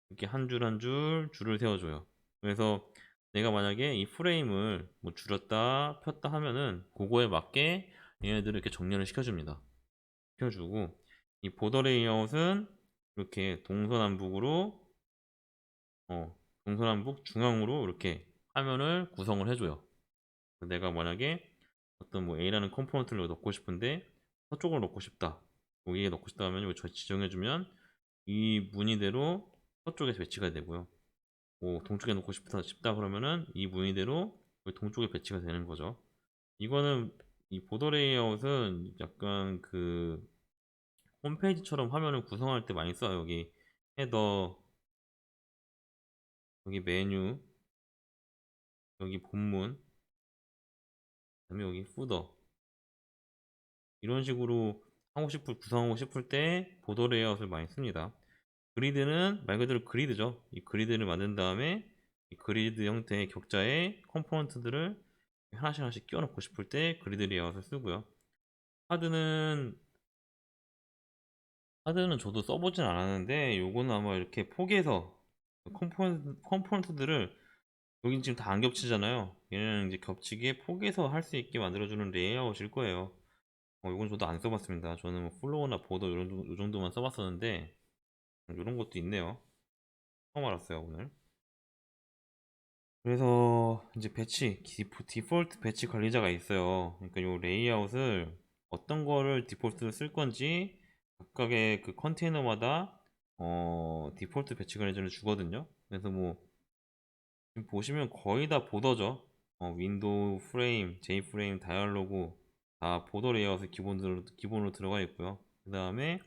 이렇게 한 줄 한 줄 줄을 세워줘요. 그래서 내가 만약에 이 프레임을 뭐 줄였다 폈다 하면은 그거에 맞게 얘네들을 이렇게 정렬을 시켜줍니다. 시켜주고 이 보더 레이아웃은 이렇게 동서남북으로 동서남북 중앙으로 이렇게 화면을 구성을 해줘요. 내가 만약에 어떤 뭐 A라는 컴포넌트를 넣고 싶은데 서쪽을 넣고 싶다. 여기에 넣고 싶다 하면 이거 지정해주면 이 무늬대로 서쪽에 배치가 되고요. 뭐 동쪽에 놓고 싶다 그러면은 이 무늬대로 동쪽에 배치가 되는 거죠. 이거는 이 보더 레이아웃은 약간 그 홈페이지처럼 화면을 구성할 때 많이 써요. 여기 헤더, 여기 메뉴, 여기 본문, 그다음에 여기 후더 이런 식으로 구성하고 싶을 때 보더 레이아웃을 많이 씁니다. 그리드는 말 그대로 그리드죠. 이 그리드를 만든 다음에 이 그리드 형태의 격자에 컴포넌트들을 하나씩 하나씩 끼워 넣고 싶을 때 그리드 레이아웃을 쓰고요. 하드는 저도 써보진 않았는데 요거는 아마 이렇게 포개서 컴포넌트들을 여긴 지금 다 안 겹치잖아요. 얘는 이제 겹치게 포개서 할 수 있게 만들어주는 레이아웃일 거예요. 이건 저도 안 써봤습니다. 저는 뭐 플로우나 보더 요 정도만 써봤었는데 이런 것도 있네요. 처음 알았어요 오늘. 그래서 이제 디폴트 배치 관리자가 있어요. 그러니까 요 레이아웃을 어떤 거를 디폴트로 쓸 건지 각각의 그 컨테이너마다 디폴트 배치 관리자를 주거든요. 그래서 뭐 지금 보시면 거의 다 보더죠. 윈도우 프레임, J 프레임, 다이얼로그 다 보더 레이아웃이 기본으로 들어가 있고요. 그 다음에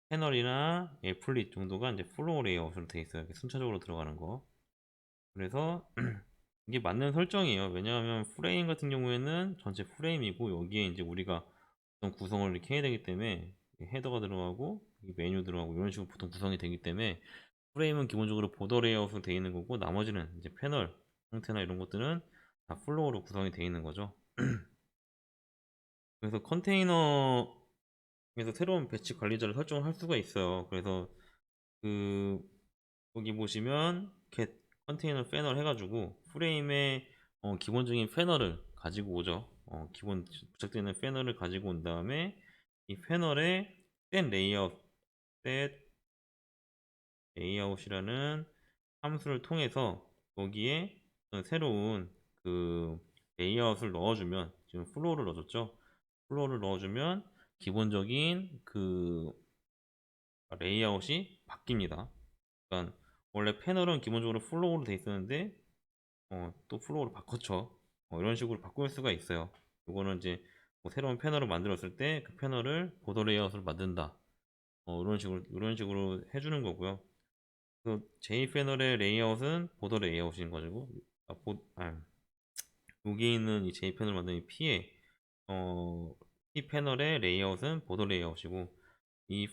패널이나 애플릿 정도가 이제 플로우 레이아웃으로 되어 있어요. 이렇게 순차적으로 들어가는 거. 그래서 이게 맞는 설정이에요. 왜냐하면 프레임 같은 경우에는 전체 프레임이고 여기에 이제 우리가 어떤 구성을 이렇게 해야 되기 때문에 헤더가 들어가고 메뉴 들어가고 이런 식으로 보통 구성이 되기 때문에 프레임은 기본적으로 보더 레이아웃으로 되어 있는 거고 나머지는 이제 패널 형태나 이런 것들은 다 플로어로 구성이 되어 있는 거죠. 그래서 컨테이너에서 새로운 배치 관리자를 설정을 할 수가 있어요. 그래서 그 여기 보시면 get 컨테이너 패널 해가지고 프레임에 기본적인 패널을 가지고 오죠. 기본 부착되는 패널을 가지고 온 다음에 이 패널에 set layout이라는 함수를 통해서 여기에 새로운 그 레이아웃을 넣어주면 지금 플로우를 넣어줬죠. 플로우를 넣어주면 기본적인 그 레이아웃이 바뀝니다. 그러니까 원래 패널은 기본적으로 플로우로 돼 있었는데 또 플로우로 바꿨죠. 이런 식으로 바꿀 수가 있어요. 이거는 이제 뭐 새로운 패널을 만들었을 때 그 패널을 보더 레이아웃을 만든다. 이런 식으로 해주는 거고요. 그 J 패널의 레이아웃은 보더 레이아웃인 거고, 여기 있는 이 J 패널 만든 이 P 패널의 레이아웃은 보더 레이아웃이고, 이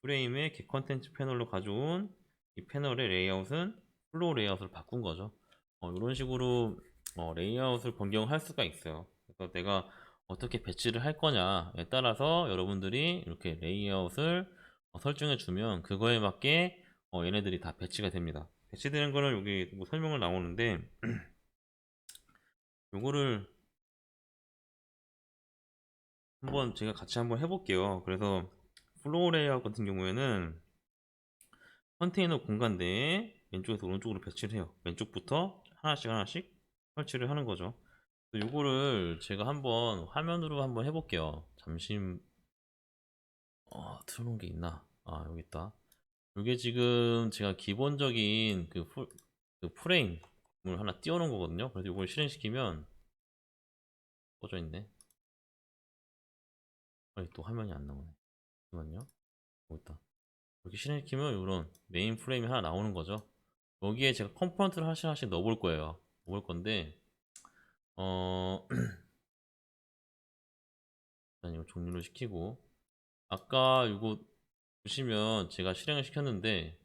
프레임의 겟 컨텐츠 패널로 가져온 이 패널의 레이아웃은 플로우 레이아웃을 바꾼 거죠. 이런 식으로 레이아웃을 변경할 수가 있어요. 그래서 내가 어떻게 배치를 할 거냐에 따라서 여러분들이 이렇게 레이아웃을 설정해 주면 그거에 맞게 얘네들이 다 배치가 됩니다. 배치되는 거는 여기 뭐 설명을 나오는데 요거를 한번 제가 같이 한번 해볼게요. 그래서 플로우 레이아웃 같은 경우에는 컨테이너 공간 내에 왼쪽에서 오른쪽으로 배치를 해요. 왼쪽부터 하나씩 하나씩 설치를 하는 거죠. 요거를 제가 한번 화면으로 한번 해볼게요. 잠시 틀어놓은 게 있나? 여기 있다. 이게 지금 제가 기본적인 그 프레임을 하나 띄워놓은 거거든요. 그래서 이걸 실행시키면 꺼져 있네. 아니, 또 화면이 안 나오네. 잠깐만요. 여기 있다. 이렇게 실행시키면 이런 메인 프레임이 하나 나오는 거죠. 여기에 제가 컴포넌트를 하나씩 하나씩 넣어볼 거예요. 넣어볼 건데 일단 이거 종료를 시키고 아까 이거 보시면 제가 실행을 시켰는데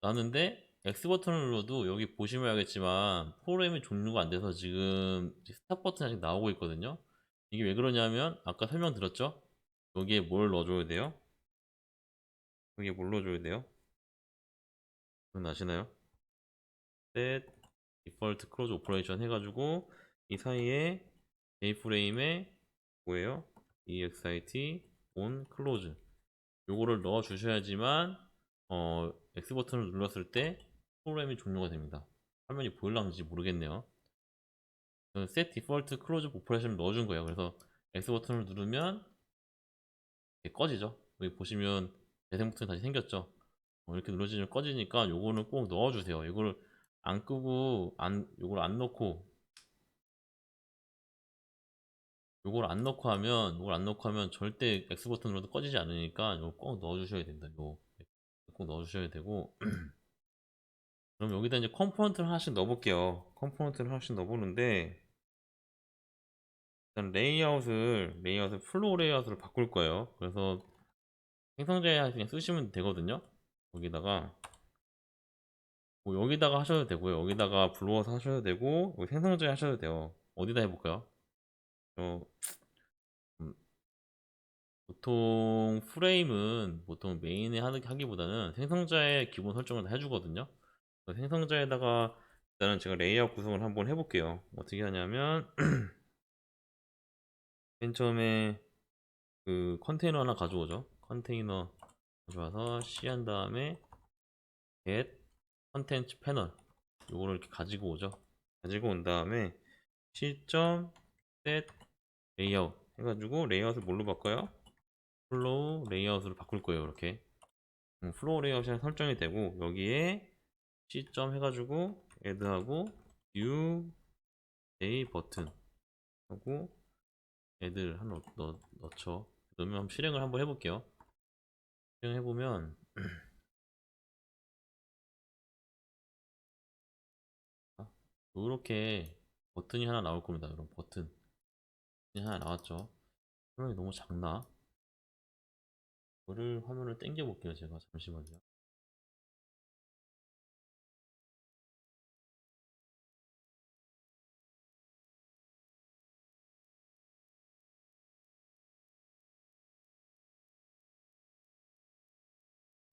나는데 X 버튼을 눌러도 여기 보시면 알겠지만 프로그램이 종료가 안 돼서 지금 스탑 버튼이 아직 나오고 있거든요. 이게 왜 그러냐면 아까 설명드렸죠. 여기에 뭘 넣어줘야 돼요? 여기에 뭘 넣어줘야 돼요? 그건 아시나요? set default close operation 해가지고 이 사이에 J프레임에 뭐예요? exit on close 요거를 넣어 주셔야지만 X 버튼을 눌렀을 때 프로그램이 종료가 됩니다. 화면이 보일랑지 모르겠네요. 저는 set default close operation을 넣어준 거예요. 그래서 X 버튼을 누르면 이렇게 꺼지죠. 여기 보시면 재생 버튼이 다시 생겼죠. 이렇게 눌러지면 꺼지니까 요거는 꼭 넣어주세요. 이거를 안 끄고 요걸 안 넣고 요걸 안 넣고 하면 절대 X 버튼 눌러도 꺼지지 않으니까 요거 꼭 넣어주셔야 된다. 요거 꼭 넣어주셔야 되고 그럼 여기다 이제 컴포넌트를 하나씩 넣어볼게요. 컴포넌트를 하나씩 넣어보는데 일단 레이아웃을 플로우 레이아웃으로 바꿀 거예요. 그래서 생성자에 그냥 쓰시면 되거든요. 여기다가 뭐 여기다가 하셔도 되고요. 여기다가 불러와서 하셔도 되고 여기 생성자에 하셔도 돼요. 어디다 해볼까요? 어, 음, 보통 프레임은 보통 메인에 하기보다는 생성자의 기본 설정을 다 해주거든요. 생성자에다가 일단은 제가 레이아웃 구성을 한번 해볼게요. 어떻게 하냐면 맨 처음에 그 컨테이너 하나 가져오죠. 컨테이너 가져와서 C 한 다음에 get 컨텐츠 패널 요거를 이렇게 가지고 오죠. 가지고 온 다음에 시점 set 레이아웃 해가지고 레이아웃을 뭘로 바꿔요? 플로우 레이아웃으로 바꿀 거예요. 이렇게 플로우 레이아웃이 설정이 되고 여기에 시점 해가지고 add하고 view a 버튼 하고 add 하나 넣죠. 그러면 한번 실행을 한번 해볼게요. 실행해보면 이렇게 버튼이 하나 나올 겁니다. 이런 버튼이 하나 나왔죠. 화면이 너무 작나? 이거를 화면을 당겨 볼게요. 제가 잠시만요.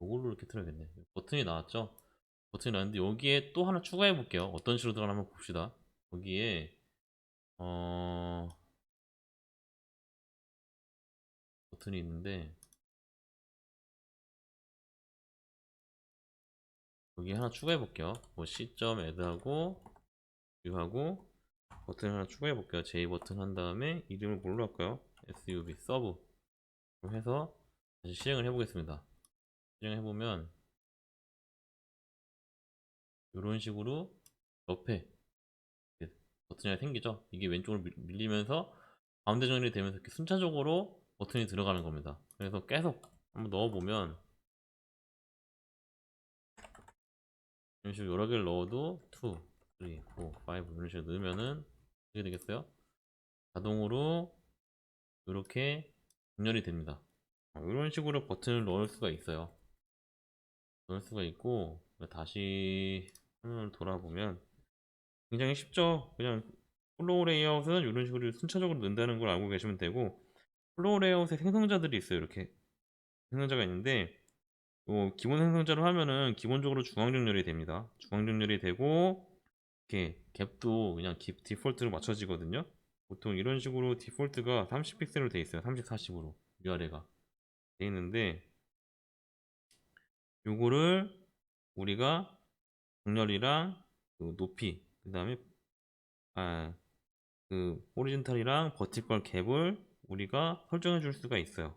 이걸로 이렇게 틀어야겠네. 버튼이 나왔죠? 버튼이 나왔는데 여기에 또 하나 추가해 볼게요. 어떤 식으로 들어가나 한번 봅시다. 여기에 버튼이 있는데 여기 하나 추가해 볼게요. 뭐 C.add 하고 view하고 버튼 하나 추가해 볼게요. J 버튼 한 다음에 이름을 뭘로 할까요? SUV 서브 해서 다시 실행을 해보겠습니다. 실행해보면 이런 식으로 옆에 버튼이 하나 생기죠. 이게 왼쪽으로 밀리면서 가운데 정렬이 되면서 이렇게 순차적으로 버튼이 들어가는 겁니다. 그래서 계속 한번 넣어보면 이런 식으로 여러 개를 넣어도 2, 3, 4, 5 이런 식으로 넣으면은 어떻게 되겠어요? 자동으로 이렇게 정렬이 됩니다. 이런 식으로 버튼을 넣을 수가 있어요. 넣을 수가 있고 다시 화면을 돌아보면 굉장히 쉽죠. 그냥 플로우 레이아웃은 이런 식으로 순차적으로 넣는다는 걸 알고 계시면 되고 플로우 레이아웃에 생성자들이 있어요. 이렇게 생성자가 있는데 기본 생성자로 하면은 기본적으로 중앙 정렬이 됩니다. 중앙 정렬이 되고 이렇게 갭도 그냥 디폴트로 맞춰지거든요. 보통 이런 식으로 디폴트가 30픽셀로 돼 있어요. 30, 40으로 위아래가 돼 있는데 요거를 우리가 정렬이랑 그 높이 그 다음에 그 호리젠탈이랑 버티컬 갭을 우리가 설정해 줄 수가 있어요.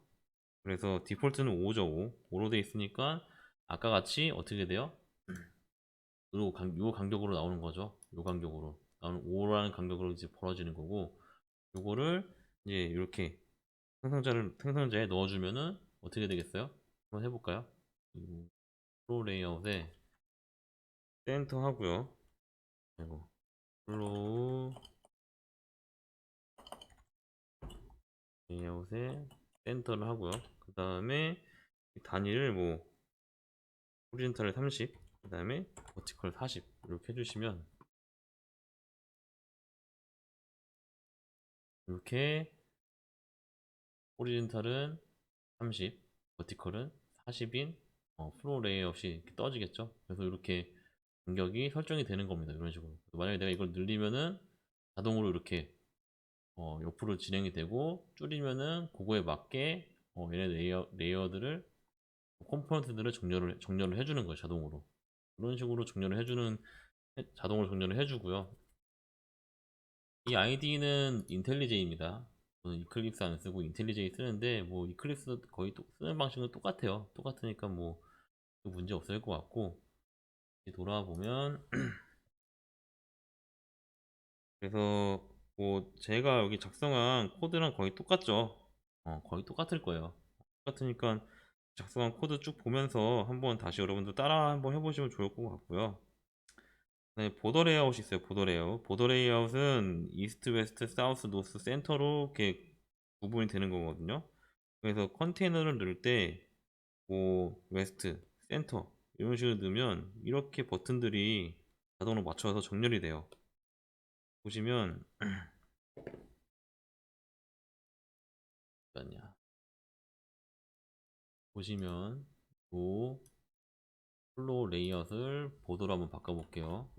그래서 디폴트는 5죠. 5로 돼 있으니까 아까 같이 어떻게 돼요? 요 간격으로 나오는 거죠. 요 간격으로 나오는 5라는 간격으로 이제 벌어지는 거고 요거를 이제 이렇게 생성자에 넣어주면은 어떻게 되겠어요? 한번 해볼까요? 프로 레이아웃에 센터 하고요. 그리고 플로우 레이아웃에 센터를 하고요. 그 다음에 단위를 뭐 호리젠탈을 30, 그 다음에 버티컬 40 이렇게 해주시면 이렇게 호리젠탈은 30, 버티컬은 40인 프로 레이아웃이 이렇게 떠지겠죠. 그래서 이렇게 간격이 설정이 되는 겁니다. 이런 식으로. 만약에 내가 이걸 늘리면은 자동으로 이렇게 옆으로 진행이 되고 줄이면은 그거에 맞게 얘네 레이어들을 컴포넌트들을 정렬을 해주는 거예요. 자동으로. 이런 식으로 자동으로 정렬을 해주고요. 이 아이디는 인텔리제이입니다. 저는 이클립스 안 쓰고 인텔리제이 쓰는데 뭐 이클립스 거의 쓰는 방식은 똑같아요. 똑같으니까 뭐 문제 없을 것 같고 돌아와 보면 그래서 뭐 제가 여기 작성한 코드랑 거의 똑같죠. 거의 똑같을 거예요. 똑같으니까 작성한 코드 쭉 보면서 한번 다시 여러분들 따라 한번 해보시면 좋을 것 같고요. 네, 보더 레이아웃이 있어요. 보더 레이아웃. 보더 레이아웃은 이스트, 웨스트, 사우스, 노스, 센터로 이렇게 구분이 되는 거거든요. 그래서 컨테이너를 넣을 때 뭐 웨스트, 센터 이런 식으로 넣으면 이렇게 버튼들이 자동으로 맞춰서 정렬이 돼요. 보시면 잠깐요. 보시면 요 플로우 레이아웃을 보도로 한번 바꿔볼게요.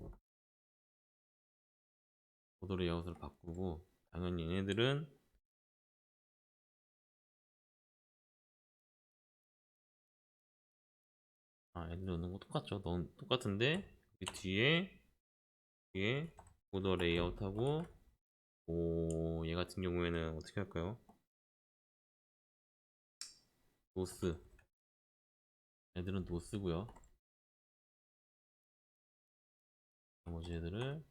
보도 레이아웃을 바꾸고 당연히 얘네들은 애들 넣는 거 똑같죠. 똑같은데 이 뒤에 보더 레이아웃하고 얘 같은 경우에는 어떻게 할까요? 노스 애들은 노스고요. 나머지 애들을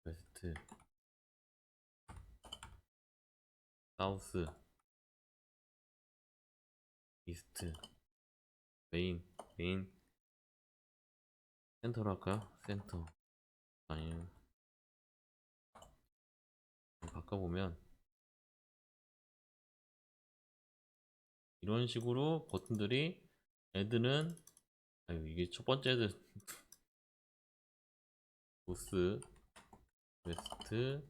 웨스트, 사우스, 이스트, 메인, 센터로 할까요? 센터 아니면 바꿔보면 이런 식으로 버튼들이 애들은 아유 이게 첫 번째 애들 노스, 웨스트,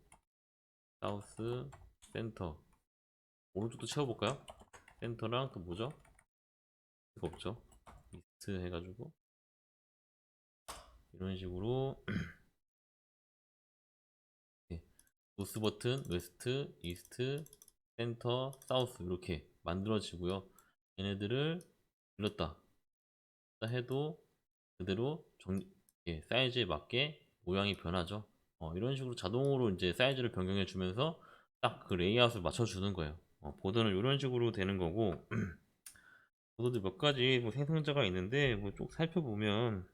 사우스, 센터 오른쪽도 채워볼까요? 센터랑 또 뭐죠? 이거 없죠? 이스트 해가지고 이런 식으로 노스 버튼, 웨스트, 이스트, 센터, 사우스 이렇게 만들어지고요. 얘네들을 눌렀다 해도 그대로 사이즈에 맞게 모양이 변하죠. 이런 식으로 자동으로 이제 사이즈를 변경해 주면서 딱 그 레이아웃을 맞춰주는 거예요. 보드는 이런 식으로 되는 거고 보드도 몇 가지 뭐 생성자가 있는데 뭐 쭉 살펴보면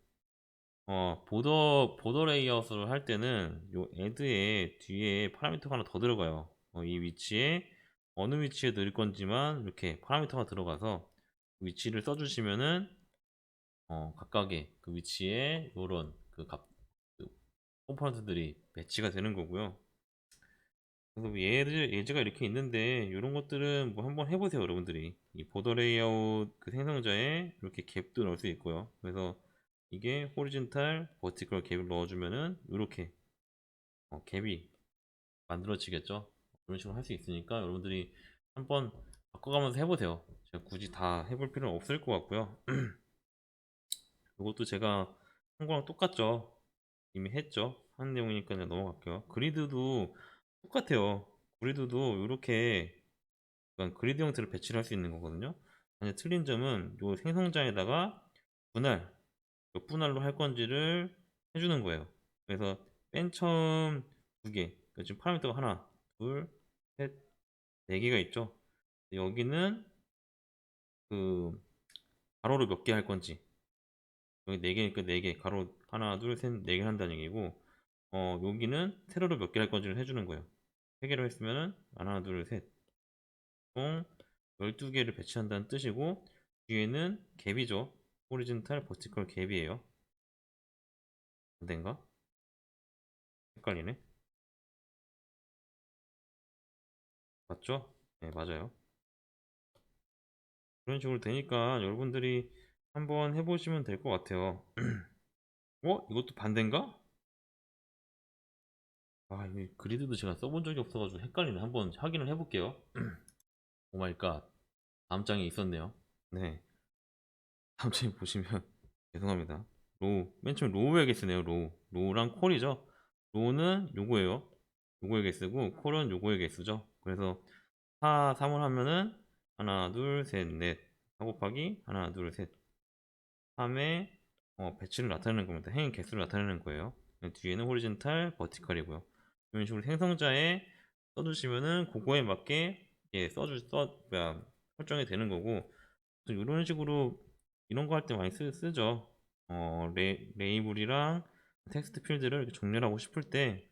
보더 레이아웃을 할 때는 요 애드의 뒤에 파라미터가 하나 더 들어가요. 이 위치에 어느 위치에 넣을 건지만 이렇게 파라미터가 들어가서 위치를 써주시면은 각각의 그 위치에 요런 그 컴포넌트들이 배치가 되는 거고요. 그래서 뭐 예제가 이렇게 있는데 이런 것들은 뭐 한번 해보세요 여러분들이. 이 보더 레이아웃 그 생성자에 이렇게 갭도 넣을 수 있고요. 그래서 이게 호리젠탈 버티컬 갭을 넣어주면은 이렇게 갭이 만들어지겠죠. 이런 식으로 할 수 있으니까 여러분들이 한번 바꿔가면서 해보세요. 제가 굳이 다 해볼 필요는 없을 것 같고요. 이것도 제가 한 거랑 똑같죠. 이미 했죠. 한 내용이니까 그냥 넘어갈게요. 그리드도 똑같아요. 그리드도 이렇게 그리드 형태로 배치를 할 수 있는 거거든요. 근데 틀린 점은 이 생성자에다가 분할, 몇 분할로 할 건지를 해주는 거예요. 그래서 맨 처음 두 개, 그러니까 지금 파라미터가 하나, 둘, 셋, 네 개가 있죠. 여기는 그 가로로 몇 개 할 건지, 여기 네 개니까 네 개, 가로 하나, 둘, 셋, 네 개 한다는 얘기고, 여기는 세로로 몇 개 할 건지를 해주는 거예요. 세 개로 했으면은 하나, 둘, 셋, 총 12개를 배치한다는 뜻이고, 뒤에는 갭이죠. 호리젠탈 버티컬 갭이에요. 안된가? 헷갈리네. 맞죠? 네, 맞아요. 그런 식으로 되니까 여러분들이 한번 해보시면 될 것 같아요. 이것도 반대인가? 이 그리드도 제가 써본 적이 없어가지고 헷갈리네. 한번 확인을 해볼게요. 오 마이 갓. 다음 장에 있었네요. 네. 다음 장에 보시면 죄송합니다. 로우. 맨 처음 로우에게 쓰네요. 로우. 로우랑 콜이죠. 로우는 요거예요. 요거에게 쓰고 콜은 요거에게 쓰죠. 그래서 4, 3을 하면은 하나, 둘, 셋, 넷. 4 곱하기 하나, 둘, 셋. 3의 배치를 나타내는 겁니다. 행인 개수를 나타내는 거예요. 뒤에는 호리젠탈, 버티컬이고요. 이런 식으로 생성자에 써주시면은 그거에 맞게 설정이 되는 거고, 또 이런 식으로 이런 거 할 때 많이 쓰죠. 레이블이랑 텍스트 필드를 이렇게 정렬하고 싶을 때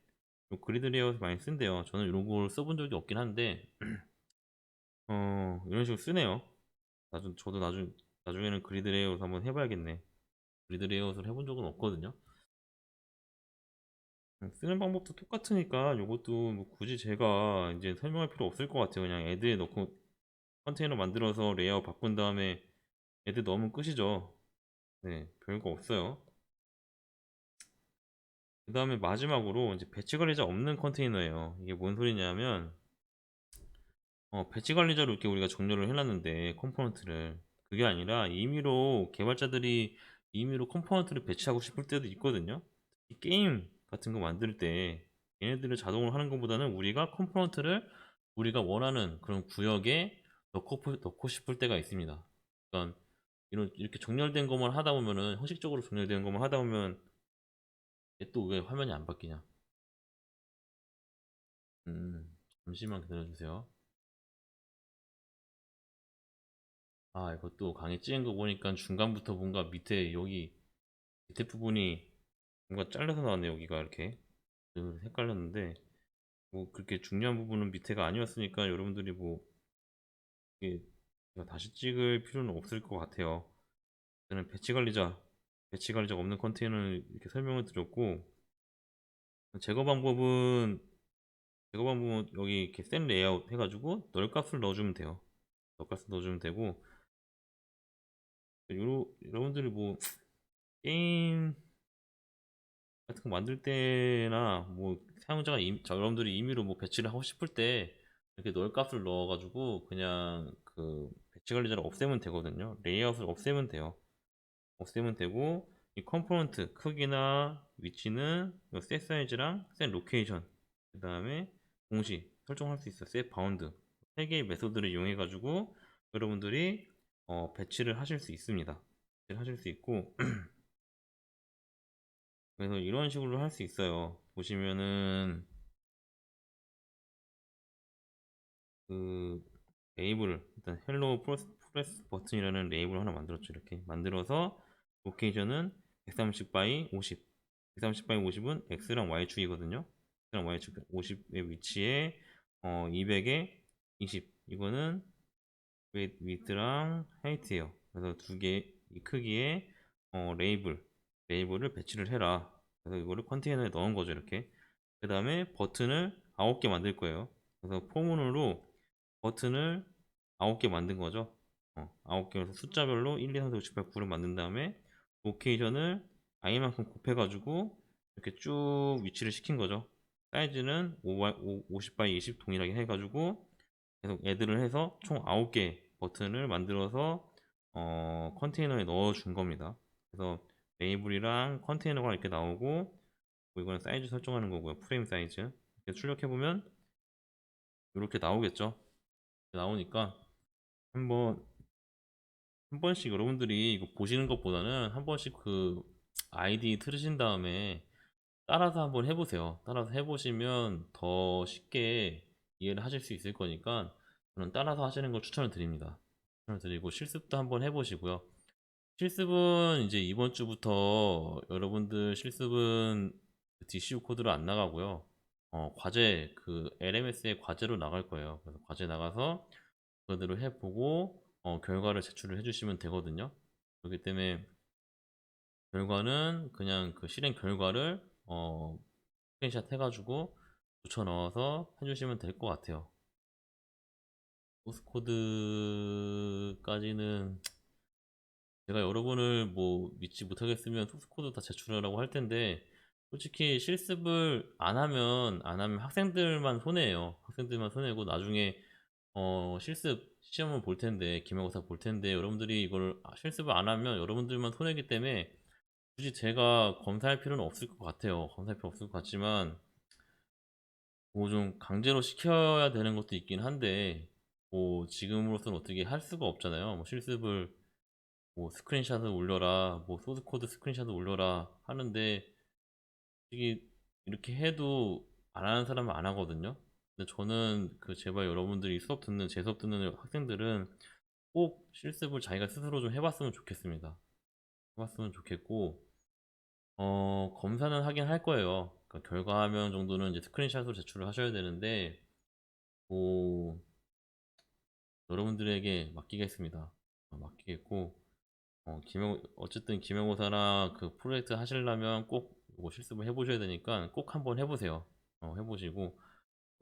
그리드 레이아웃 많이 쓴대요. 저는 이런 걸 써본 적이 없긴 한데 이런 식으로 쓰네요. 저도 나중에는 그리드 레이아웃 한번 해봐야겠네. 그리드 레이아웃을 해본 적은 없거든요. 쓰는 방법도 똑같으니까 이것도 뭐 굳이 제가 이제 설명할 필요 없을 것 같아요. 그냥 애드에 넣고 컨테이너 만들어서 레이아웃 바꾼 다음에 애드 넣으면 끝이죠. 네, 별거 없어요. 그 다음에 마지막으로 이제 배치 관리자 없는 컨테이너예요. 이게 뭔 소리냐면 배치 관리자로 이렇게 우리가 정렬을 해놨는데 컴포넌트를 그게 아니라 임의로 컴포넌트를 배치하고 싶을 때도 있거든요. 이 게임 같은 거 만들 때 얘네들을 자동으로 하는 것보다는 우리가 컴포넌트를 우리가 원하는 그런 구역에 넣고 싶을 때가 있습니다. 그러니까 이렇게 정렬된 것만 하다 보면은 형식적으로 정렬된 것만 하다 보면 얘 또 왜 화면이 안 바뀌냐? 잠시만 기다려주세요. 이것도 강의 찍은 거 보니까 중간부터 뭔가 여기 밑에 부분이 뭔가 잘려서 나왔네. 여기가 이렇게 헷갈렸는데 뭐 그렇게 중요한 부분은 밑에가 아니었으니까 여러분들이 뭐 이게 제가 다시 찍을 필요는 없을 것 같아요. 저는 배치 관리자가 없는 컨테이너를 이렇게 설명을 드렸고 제거 방법은 여기 이렇게 센 레이아웃 해가지고 널 값을 넣어주면 돼요. 널 값을 넣어주면 되고 여러분들이 뭐 게임 같은 거 만들 때나 뭐 여러분들이 임의로 뭐 배치를 하고 싶을 때 이렇게 널 값을 넣어가지고 그냥 그 배치 관리자를 없애면 되거든요. 레이아웃을 없애면 돼요. 없애면 되고 이 컴포넌트 크기나 위치는 셋 사이즈랑 셋 로케이션 그 다음에 공식 설정할 수 있어요. 셋 바운드 세 개의 메소드를 이용해 가지고 여러분들이 배치를 하실 수 있습니다. 배치를 하실 수 있고 그래서 이런 식으로 할 수 있어요. 보시면은 그 레이블을 일단 헬로 프레스 버튼이라는 레이블 하나 만들었죠. 이렇게 만들어서 로케이션은 130 바이 50 130 바이 50은 X랑 Y축이거든요. X랑 Y축 50의 위치에 200에 20 이거는 위드랑 하이트예요. 그래서 두 개 이 크기의 레이블을 배치를 해라. 그래서 이거를 컨테이너에 넣은 거죠. 이렇게 그 다음에 버튼을 9개 만들 거예요. 그래서 포문으로 버튼을 9개 만든 거죠. 9개에서 숫자별로 1, 2, 3, 4, 5, 6, 7, 8, 9를 만든 다음에 로케이션을 i만큼 곱해가지고 이렇게 쭉 위치를 시킨 거죠. 사이즈는 50 바이 20 동일하게 해가지고 계속 애들을 해서 총 9개 버튼을 만들어서 컨테이너에 넣어 준 겁니다. 그래서 레이블이랑 컨테이너가 이렇게 나오고 이거는 사이즈 설정하는 거고요. 프레임 사이즈 이렇게 출력해보면 이렇게 나오겠죠. 나오니까 한번 한 번씩 여러분들이 이거 보시는 것보다는 한 번씩 그 아이디 틀으신 다음에 따라서 한번 해보세요. 따라서 해보시면 더 쉽게 이해를 하실 수 있을 거니까 저는 따라서 하시는 걸 추천을 드립니다. 추천을 드리고 실습도 한번 해보시고요. 실습은 이제 이번 주부터 여러분들 실습은 DCU 코드로 안 나가고요. 과제 그 LMS의 과제로 나갈 거예요. 그래서 과제 나가서 그대로 해보고 결과를 제출을 해주시면 되거든요. 그렇기 때문에 결과는 그냥 그 실행 결과를 스크린샷 해가지고 붙여 넣어서 해주시면 될 것 같아요. 소스 코드까지는 제가 여러분을 뭐 믿지 못하겠으면 소스 코드 다 제출하라고 할 텐데 솔직히 실습을 안 하면 학생들만 손해예요. 학생들만 손해고 나중에 실습 시험을 볼 텐데 기말고사 볼 텐데 여러분들이 이걸 실습을 안 하면 여러분들만 손해기 때문에 굳이 제가 검사할 필요는 없을 것 같아요. 검사할 필요 없을 것 같지만 뭐 좀 강제로 시켜야 되는 것도 있긴 한데 뭐 지금으로서는 어떻게 할 수가 없잖아요. 뭐 실습을 뭐 스크린샷을 올려라, 뭐 소스 코드 스크린샷을 올려라 하는데 이게 이렇게 해도 안 하는 사람은 안 하거든요. 근데 저는 그 제발 여러분들이 제 수업 듣는 학생들은 꼭 실습을 자기가 스스로 좀 해봤으면 좋겠습니다. 해봤으면 좋겠고 검사는 하긴 할 거예요. 그러니까 결과화면 정도는 이제 스크린샷으로 제출을 하셔야 되는데 뭐 여러분들에게 맡기겠습니다. 맡기겠고 어쨌든 기말고사나 그 프로젝트 하시려면 꼭 이거 실습을 해보셔야 되니까 꼭 한번 해보세요. 해보시고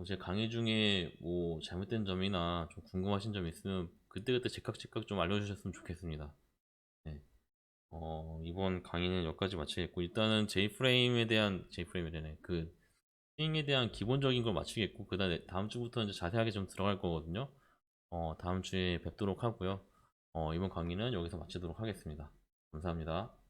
제 강의 중에 뭐 잘못된 점이나 좀 궁금하신 점 있으면 그때그때 즉각 좀 알려주셨으면 좋겠습니다. 네. 이번 강의는 여기까지 마치겠고 일단은 J프레임이라네 그 스윙에 대한 기본적인 걸 마치겠고 그 다음 주부터 이제 자세하게 좀 들어갈 거거든요. 다음 주에 뵙도록 하고요. 이번 강의는 여기서 마치도록 하겠습니다. 감사합니다.